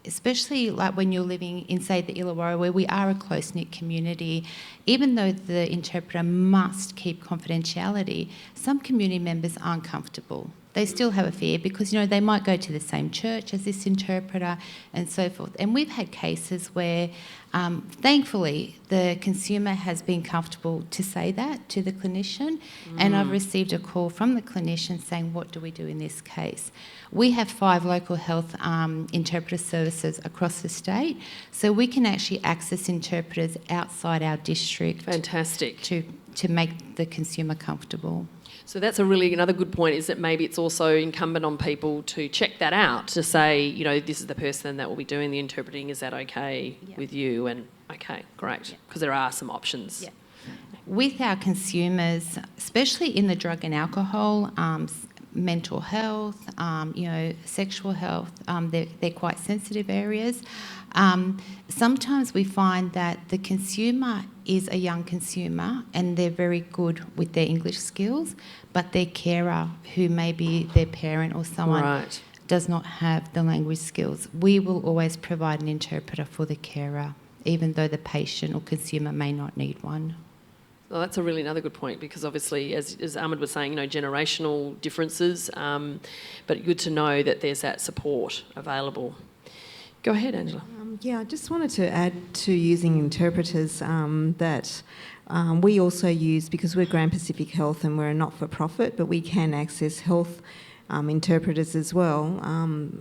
especially like when you're living in, say, the Illawarra, where we are a close-knit community, even though the interpreter must keep confidentiality, some community members aren't comfortable. They still have a fear because, they might go to the same church as this interpreter and so forth. And we've had cases where, thankfully, the consumer has been comfortable to say that to the clinician. And I've received a call from the clinician saying, what do we do in this case? We have 5 local health interpreter services across the state, so we can actually access interpreters outside our district. Fantastic. To make the consumer comfortable. So that's another good point, is that maybe it's also incumbent on people to check that out, to say, this is the person that will be doing the interpreting, is that okay with you? And okay, great, because there are some options. Yeah. With our consumers, especially in the drug and alcohol, mental health, sexual health, they're quite sensitive areas. Sometimes we find that the consumer is a young consumer and they're very good with their English skills, but their carer, who may be their parent or someone, does not have the language skills. We will always provide an interpreter for the carer, even though the patient or consumer may not need one. Well, that's another good point, because obviously, as Ahmed was saying, generational differences, but good to know that there's that support available. Go ahead, Angela. I just wanted to add to using interpreters that we also use, because we're Grand Pacific Health and we're a not-for-profit, but we can access health interpreters as well.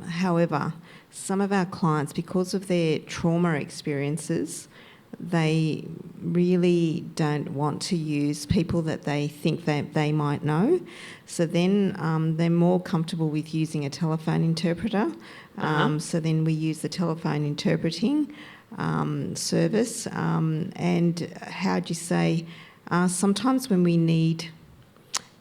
However, some of our clients, because of their trauma experiences, they really don't want to use people that they think that they might know. So then they're more comfortable with using a telephone interpreter. So then we use the telephone interpreting service. And how'd you say, sometimes when we need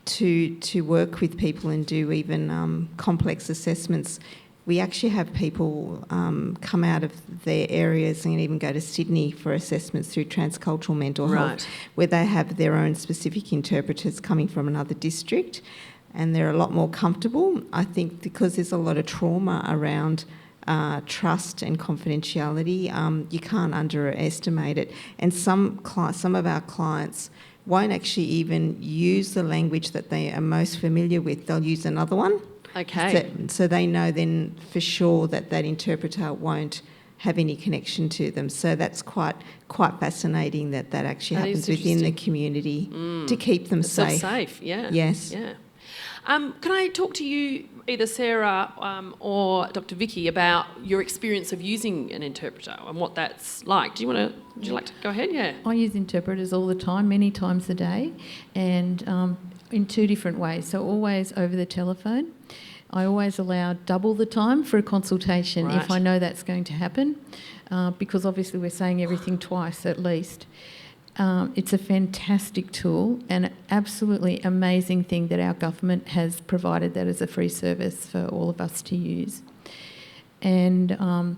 to work with people and do even complex assessments, we actually have people come out of their areas and even go to Sydney for assessments through transcultural mental health, where they have their own specific interpreters coming from another district, and they're a lot more comfortable. I think because there's a lot of trauma around trust and confidentiality, you can't underestimate it. And some of our clients won't actually even use the language that they are most familiar with. They'll use another one. Okay. So they know then for sure that interpreter won't have any connection to them. So that's quite fascinating that actually happens within the community to keep them safe. So safe, yeah. Yes. Yeah. Can I talk to you, either Sarah or Dr. Vicky, about your experience of using an interpreter and what that's like? Would you like to go ahead? Yeah. I use interpreters all the time, many times a day, and in 2 different ways. So always over the telephone. I always allow double the time for a consultation if I know that's going to happen, because obviously we're saying everything twice at least. It's a fantastic tool and an absolutely amazing thing that our government has provided that as a free service for all of us to use. And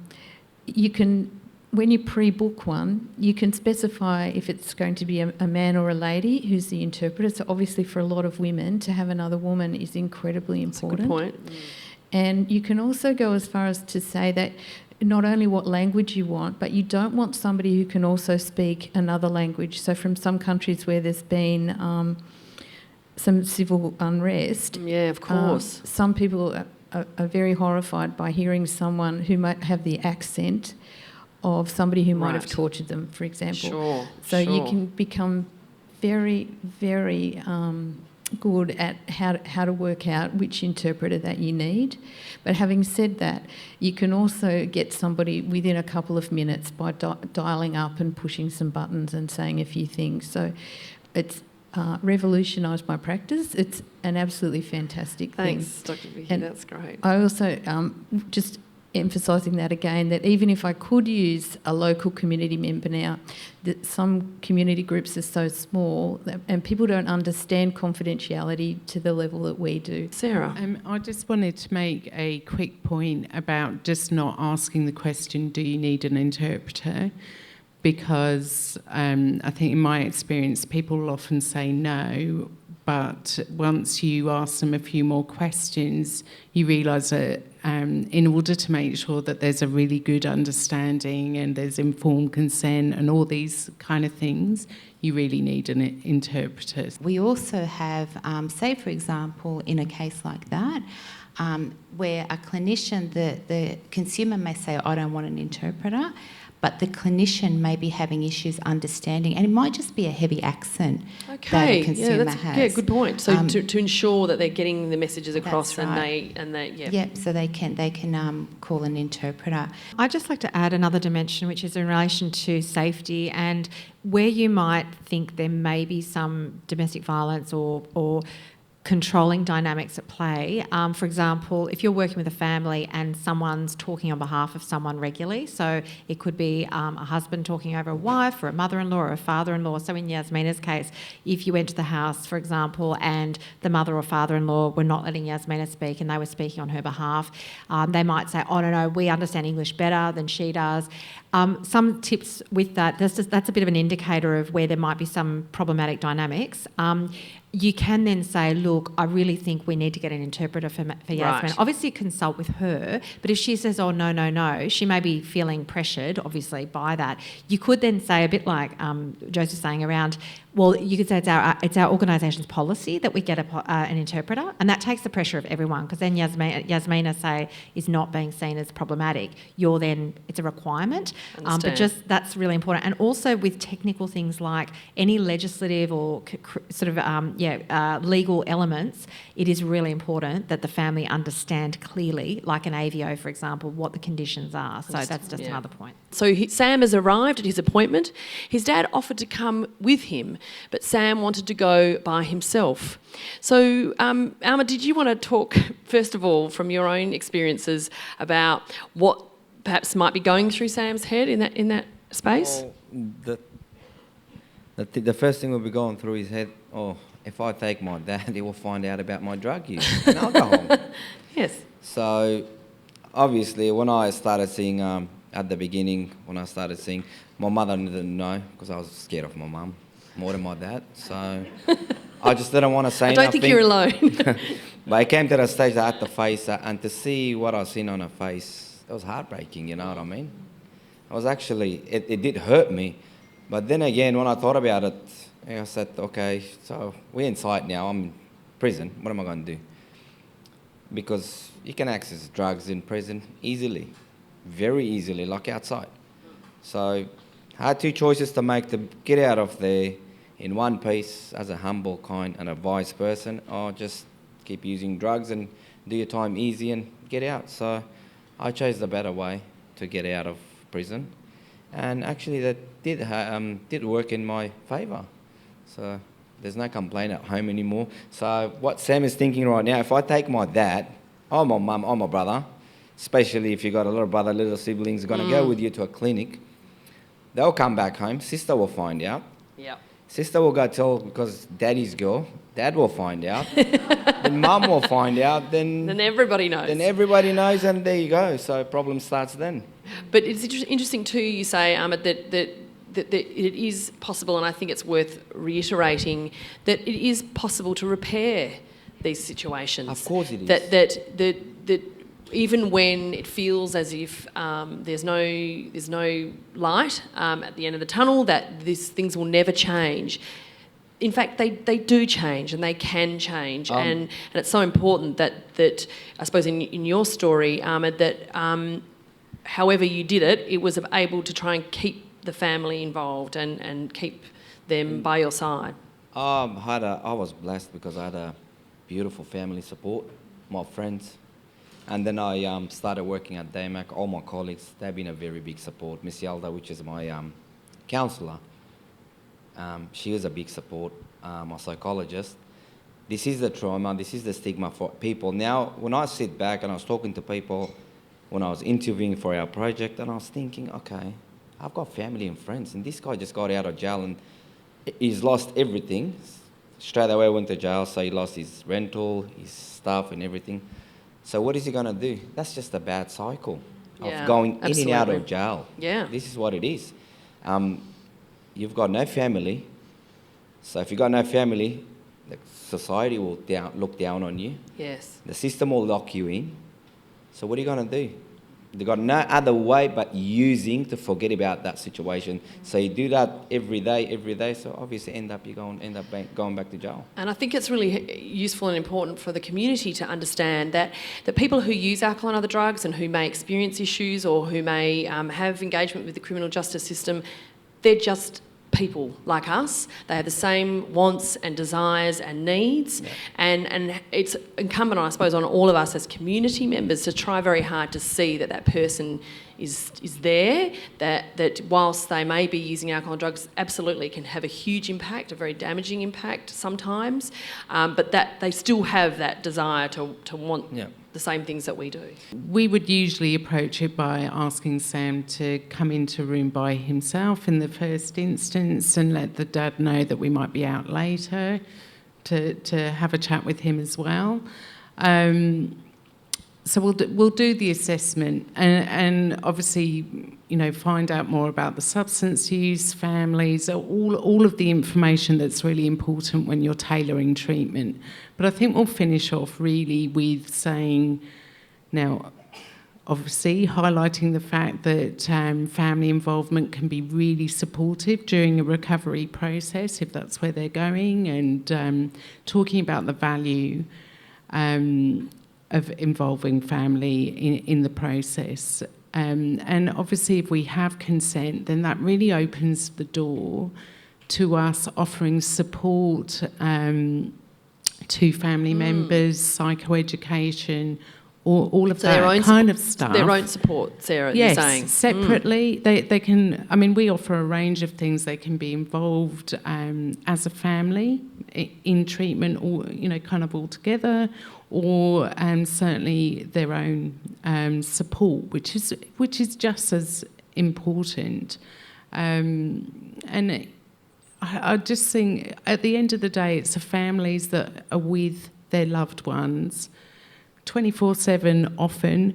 you can, when you pre-book one, you can specify if it's going to be a man or a lady who's the interpreter. So obviously for a lot of women, to have another woman is incredibly important. That's a good point. And you can also go as far as to say that not only what language you want, but you don't want somebody who can also speak another language. So from some countries where there's been some civil unrest, Yeah, of course. some people are very horrified by hearing someone who might have the accent of somebody who might have Right. tortured them, for example. Sure, So you sure. can become very, very good at how to work out which interpreter that you need. But having said that, you can also get somebody within a couple of minutes by dialing up and pushing some buttons and saying a few things. So it's revolutionised my practice. It's an absolutely fantastic thing. Thanks, Dr. Vicky, And that's great. I also just emphasising that again, that even if I could use a local community member now, that some community groups are so small and people don't understand confidentiality to the level that we do. Sarah? I just wanted to make a quick point about just not asking the question, do you need an interpreter? Because I think in my experience, people will often say no, but once you ask them a few more questions, you realise that in order to make sure that there's a really good understanding and there's informed consent and all these kind of things, you really need an interpreter. We also have, say for example, in a case like that, where a clinician, the consumer may say, I don't want an interpreter, but the clinician may be having issues understanding, and it might just be a heavy accent that a consumer has. Yeah, good point. So to ensure that they're getting the messages across, That's right. and they Yep, so they can call an interpreter. I'd just like to add another dimension, which is in relation to safety and where you might think there may be some domestic violence or controlling dynamics at play. For example, if you're working with a family and someone's talking on behalf of someone regularly, so it could be a husband talking over a wife or a mother-in-law or a father-in-law. So in Yasmina's case, if you went to the house, for example, and the mother or father-in-law were not letting Yasmina speak and they were speaking on her behalf, they might say, oh, no, we understand English better than she does. Some tips with that, that's a bit of an indicator of where there might be some problematic dynamics. You can then say, look, I really think we need to get an interpreter for Yasmin. Right. Obviously consult with her, but if she says, oh, no, she may be feeling pressured, obviously, by that. You could then say, a bit like Joseph's saying around, well, you could say it's our organisation's policy that we get an interpreter, and that takes the pressure of everyone, because then Yasmina, say, is not being seen as problematic. It's a requirement. But just that's really important. And also with technical things like any legislative or sort of legal elements, it is really important that the family understand clearly, like an AVO, for example, what the conditions are. So that's just another point. So Sam has arrived at his appointment. His dad offered to come with him, but Sam wanted to go by himself. So, Alma, did you want to talk, first of all, from your own experiences about what perhaps might be going through Sam's head in that space? Well, the first thing will be going through his head, if I take my dad, he will find out about my drug use and alcohol. Yes. So, obviously, when I started seeing, at the beginning, my mother didn't know because I was scared of my mum more than my dad. So, I just didn't want to say nothing. I don't think you're alone. But I came to the stage that I had to face her, and to see what I seen on her face, it was heartbreaking, you know what I mean? It was actually, it did hurt me. But then again, when I thought about it, I said, okay, so we're inside now, I'm in prison, what am I going to do? Because you can access drugs in prison easily, very easily, like outside. So I had two choices to make: to get out of there in one piece as a humble, kind and a wise person, or just keep using drugs and do your time easy and get out. So I chose the better way to get out of prison. And actually that did work in my favour. So there's no complaint at home anymore. So what Sam is thinking right now, if I take my dad, or my mum, or my brother, especially if you got a little brother, little siblings, going to go with you to a clinic, they'll come back home, sister will find out. Yep. Sister will go tell, because daddy's girl, dad will find out. Then mum will find out, then everybody knows. Then everybody knows, and there you go. So problem starts then. But it's interesting too, you say, Ahmed, that it is possible, and I think it's worth reiterating, that it is possible to repair these situations. Of course it is. That even when it feels as if there's no light at the end of the tunnel, that things will never change. In fact, they do change, and they can change, and it's so important that I suppose in your story, Ahmed, that however you did it, it was able to try and keep the family involved and keep them by your side. I was blessed because I had a beautiful family support, my friends, and then I started working at DAMAC. All my colleagues, they've been a very big support. Miss Yalda, which is my counsellor, she was a big support, my psychologist. This is the trauma, this is the stigma for people. Now, when I sit back and I was talking to people, when I was interviewing for our project, and I was thinking, okay, I've got family and friends, and this guy just got out of jail and he's lost everything. Straight away went to jail, so he lost his rental, his stuff and everything. So what is he going to do? That's just a bad cycle of going in and out of jail. Yeah. This is what it is. You've got no family. So if you've got no family, the society will look down on you. Yes. The system will lock you in. So what are you going to do? They've got no other way but using to forget about that situation. So you do that every day. So obviously end up going back to jail. And I think it's really useful and important for the community to understand that people who use alcohol and other drugs and who may experience issues or who may have engagement with the criminal justice system, they're just people like us. They have the same wants and desires and needs, and it's incumbent, I suppose, on all of us as community members to try very hard to see that person is there, that whilst they may be using alcohol and drugs, absolutely can have a huge impact, a very damaging impact sometimes, but that they still have that desire to want the same things that we do. We would usually approach it by asking Sam to come into a room by himself in the first instance and let the dad know that we might be out later to have a chat with him as well. So we'll do the assessment and obviously, find out more about the substance use, families, all of the information that's really important when you're tailoring treatment. But I think we'll finish off really with saying, now, obviously highlighting the fact that family involvement can be really supportive during a recovery process if that's where they're going, and talking about the value of involving family in the process. And obviously if we have consent, then that really opens the door to us offering support to family members, psychoeducation, all of that kind of stuff. Their own support, Sarah, yes, you're saying. Separately, they can, we offer a range of things. They can be involved as a family in treatment, or, kind of all together, or certainly their own support, which is just as important. And I just think at the end of the day, it's the families that are with their loved ones 24/7 often,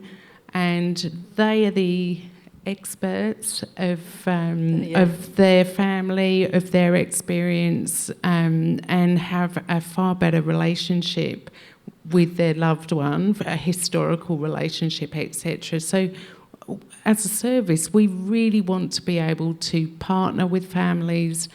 and they are the experts of their family, of their experience, and have a far better relationship with their loved one, a historical relationship, etc. So as a service, we really want to be able to partner with families,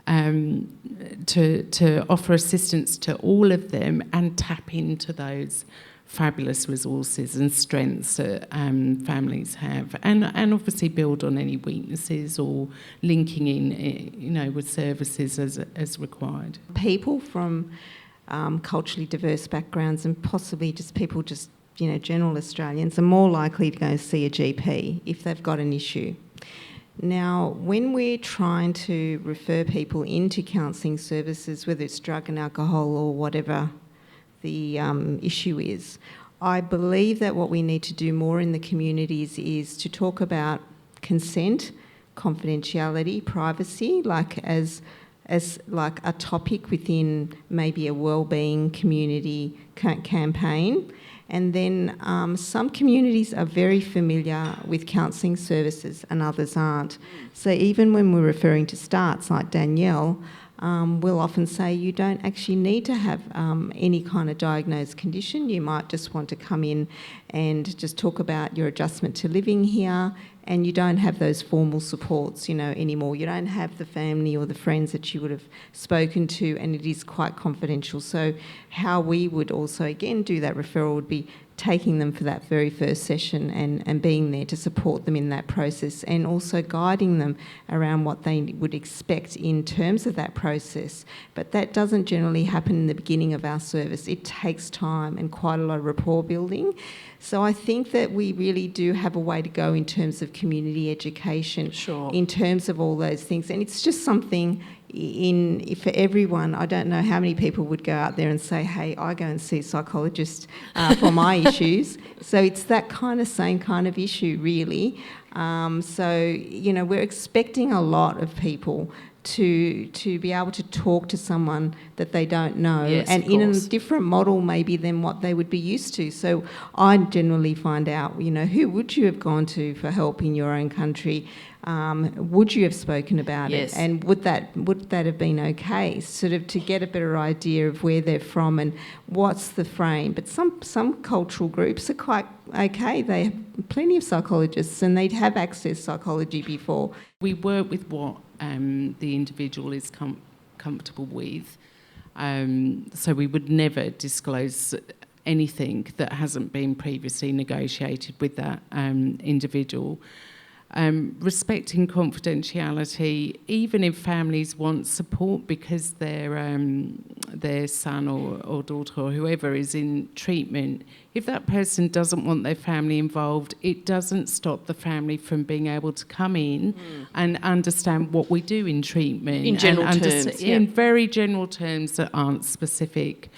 to offer assistance to all of them and tap into those fabulous resources and strengths that families have, and obviously build on any weaknesses or linking in, with services as required. People from culturally diverse backgrounds and possibly general Australians are more likely to go see a GP if they've got an issue. Now, when we're trying to refer people into counselling services, whether it's drug and alcohol or whatever the issue is, I believe that what we need to do more in the communities is to talk about consent, confidentiality, privacy, as like a topic within maybe a wellbeing community campaign. And then some communities are very familiar with counselling services and others aren't. So even when we're referring to starts, like Danielle, we'll often say you don't actually need to have any kind of diagnosed condition. You might just want to come in and just talk about your adjustment to living here, and you don't have those formal supports, anymore. You don't have the family or the friends that you would have spoken to, and it is quite confidential. So how we would also, again, do that referral would be taking them for that very first session and being there to support them in that process, and also guiding them around what they would expect in terms of that process. But that doesn't generally happen in the beginning of our service. It takes time and quite a lot of rapport building. So I think that we really do have a way to go in terms of community education, Sure. in terms of all those things. And it's just something for everyone. I don't know how many people would go out there and say, hey, I go and see a psychologist for my issues. So it's that same kind of issue, really. We're expecting a lot of people to be able to talk to someone that they don't know, Yes, and of in a course. different model maybe than what they would be used to. So I generally find out, who would you have gone to for help in your own country? Would you have spoken about Yes. it? And would that have been okay? Sort of to get a better idea of where they're from and what's the frame. But some cultural groups are quite okay. They have plenty of psychologists and they'd have accessed psychology before. We work with what the individual is comfortable with. So we would never disclose anything that hasn't been previously negotiated with that individual. Respecting confidentiality, even if families want support because their son or daughter or whoever is in treatment, if that person doesn't want their family involved, it doesn't stop the family from being able to come in and understand what we do in treatment. In general terms, in very general terms that aren't specific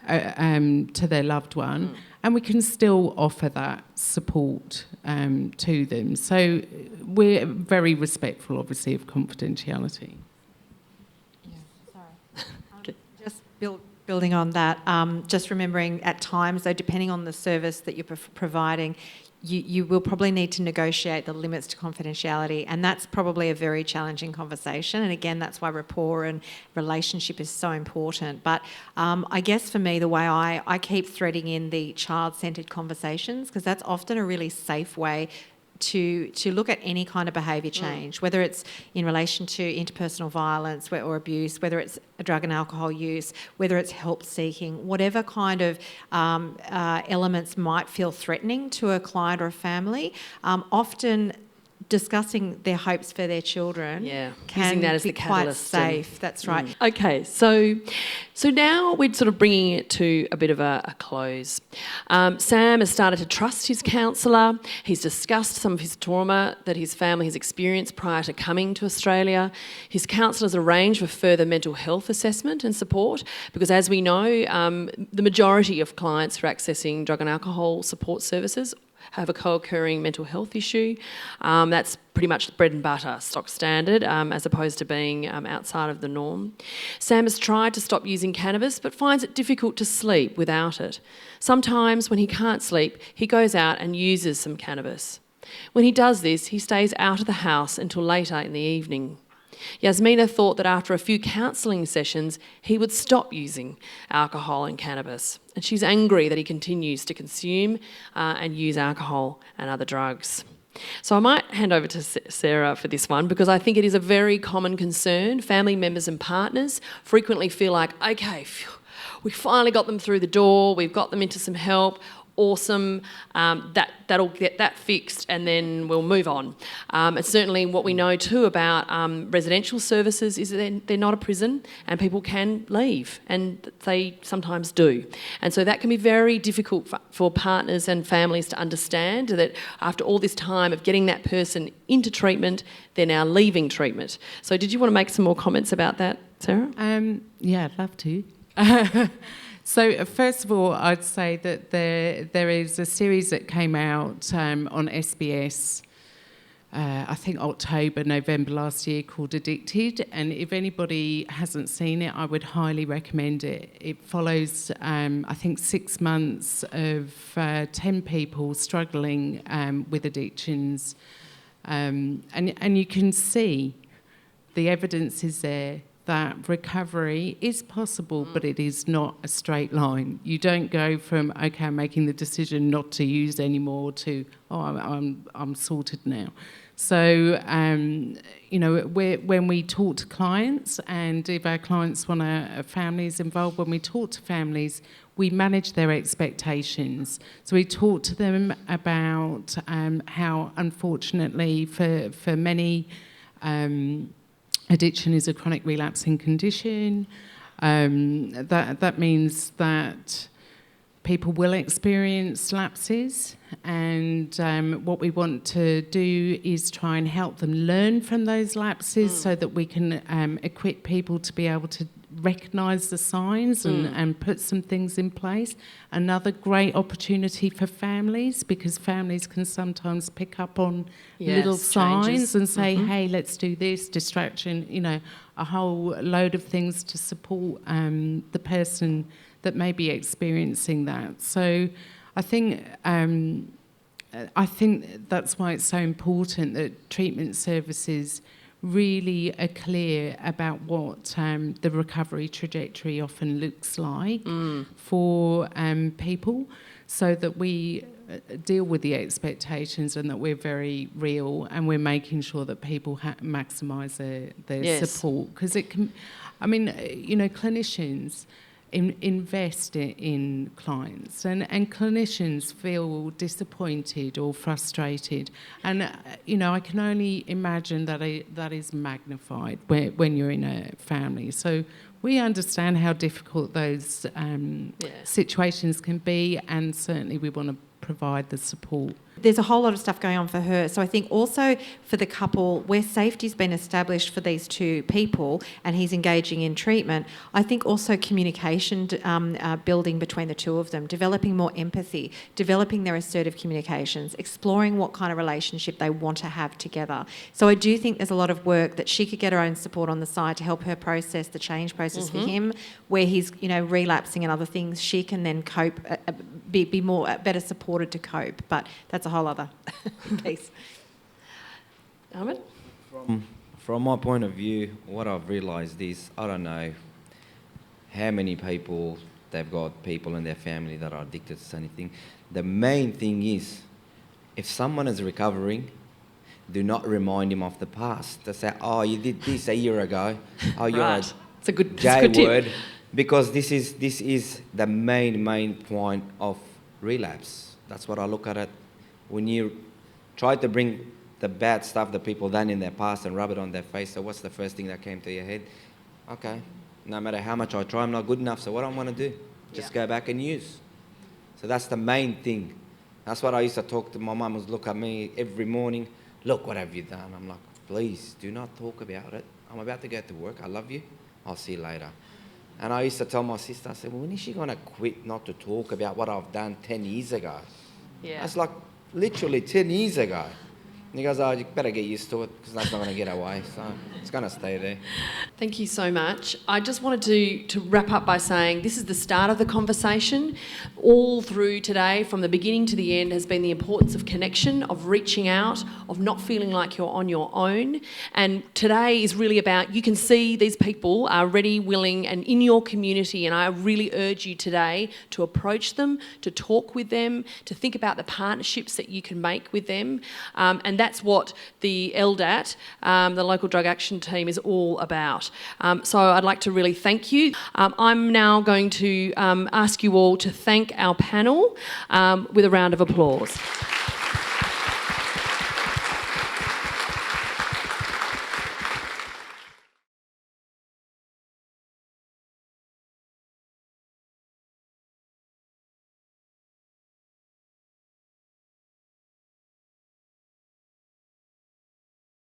to their loved one. And we can still offer that support to them. So we're very respectful, obviously, of confidentiality. Just building on that, just remembering at times, though, depending on the service that you're providing, you will probably need to negotiate the limits to confidentiality, and that's probably a very challenging conversation. And again, that's why rapport and relationship is so important. But I guess for me, the way I keep threading in the child-centred conversations, because that's often a really safe way to look at any kind of behaviour change, whether it's in relation to interpersonal violence or abuse, whether it's a drug and alcohol use, whether it's help seeking, whatever kind of elements might feel threatening to a client or a family. Often discussing their hopes for their children can using that as be the quite catalyst. safe. That's right. Okay, so now we're sort of bringing it to a bit of a close. Sam has started to trust his counsellor. He's discussed some of his trauma that his family has experienced prior to coming to Australia. His counsellor has arranged for further mental health assessment and support because, as we know, the majority of clients who are accessing drug and alcohol support services have a co-occurring mental health issue. That's pretty much bread and butter, stock standard, as opposed to being outside of the norm. Sam has tried to stop using cannabis but finds it difficult to sleep without it. Sometimes when he can't sleep, he goes out and uses some cannabis. When he does this, he stays out of the house until later in the evening. Yasmina thought that after a few counselling sessions, he would stop using alcohol and cannabis. And she's angry that he continues to consume and use alcohol and other drugs. So I might hand over to Sarah for this one because I think it is a very common concern. Family members and partners frequently feel like, okay, phew, we finally got them through the door, we've got them into some help, awesome, that'll get that fixed and then we'll move on. And certainly what we know too about residential services is that they're not a prison and people can leave, and they sometimes do. And so that can be very difficult for partners and families to understand that after all this time of getting that person into treatment, they're now leaving treatment. So did you want to make some more comments about that, Sarah? Yeah, I'd love to. So first of all, I'd say that there is a series that came out on SBS, I think October, November last year, called Addicted. And if anybody hasn't seen it, I would highly recommend it. It follows, I think, 6 months of 10 people struggling with addictions. And you can see the evidence is there that recovery is possible, but it is not a straight line. You don't go from, okay, I'm making the decision not to use anymore to, oh, I'm sorted now. So, you know, when we talk to clients, and if our clients want families involved, when we talk to families, we manage their expectations. So we talk to them about how, unfortunately, for many, addiction is a chronic relapsing condition. That means that people will experience lapses, and what we want to do is try and help them learn from those lapses so that we can equip people to be able to recognise the signs and put some things in place. Another great opportunity for families, because families can sometimes pick up on little signs and say, hey, let's do this, distraction, you know, a whole load of things to support the person that may be experiencing that. So I think that's why it's so important that treatment services really are clear about what the recovery trajectory often looks like for people, so that we deal with the expectations and that we're very real and we're making sure that people maximise their support. Because it can, I mean, you know, clinicians invest in clients, and clinicians feel disappointed or frustrated, and you know, I can only imagine that is magnified when you're in a family. So we understand how difficult those situations can be, and certainly we want to provide the support. There's a whole lot of stuff going on for her. So I think also for the couple, where safety's been established for these two people and he's engaging in treatment, I think also communication building between the two of them, developing more empathy, developing their assertive communications, exploring what kind of relationship they want to have together. So I do think there's a lot of work that she could get her own support on the side to help her process the change process for him, where he's, you know, relapsing and other things. She can then cope, be more better supported to cope. But that's a whole other piece. Ahmed? From my point of view, what I've realised is, I don't know how many people, they've got people in their family that are addicted to anything. The main thing is, if someone is recovering, do not remind him of the past. They say, oh, you did this a year ago. Oh, you're Right. It's a good J-word. Because this is the main point of relapse. That's what I look at it. When you try to bring the bad stuff that people done in their past and rub it on their face, so what's the first thing that came to your head? Okay, no matter how much I try, I'm not good enough, so what do I want to do? Just go back and use. So that's the main thing. That's what I used to talk to. My mum would look at me every morning, look, what have you done? I'm like, please, do not talk about it. I'm about to go to work. I love you. I'll see you later. And I used to tell my sister, I said, well, when is she going to quit not to talk about what I've done 10 years ago? Yeah. That's like literally 10 years ago. And he goes, oh, you better get used to it because that's not going to get away. So it's going to stay there. Thank you so much. I just wanted to wrap up by saying this is the start of the conversation. All through today, from the beginning to the end, has been the importance of connection, of reaching out, of not feeling like you're on your own. And today is really about, you can see these people are ready, willing, and in your community. And I really urge you today to approach them, to talk with them, to think about the partnerships that you can make with them. And that's what the LDAT, the Local Drug Action Team, is all about. So I'd like to really thank you. I'm now going to ask you all to thank our panel with a round of applause.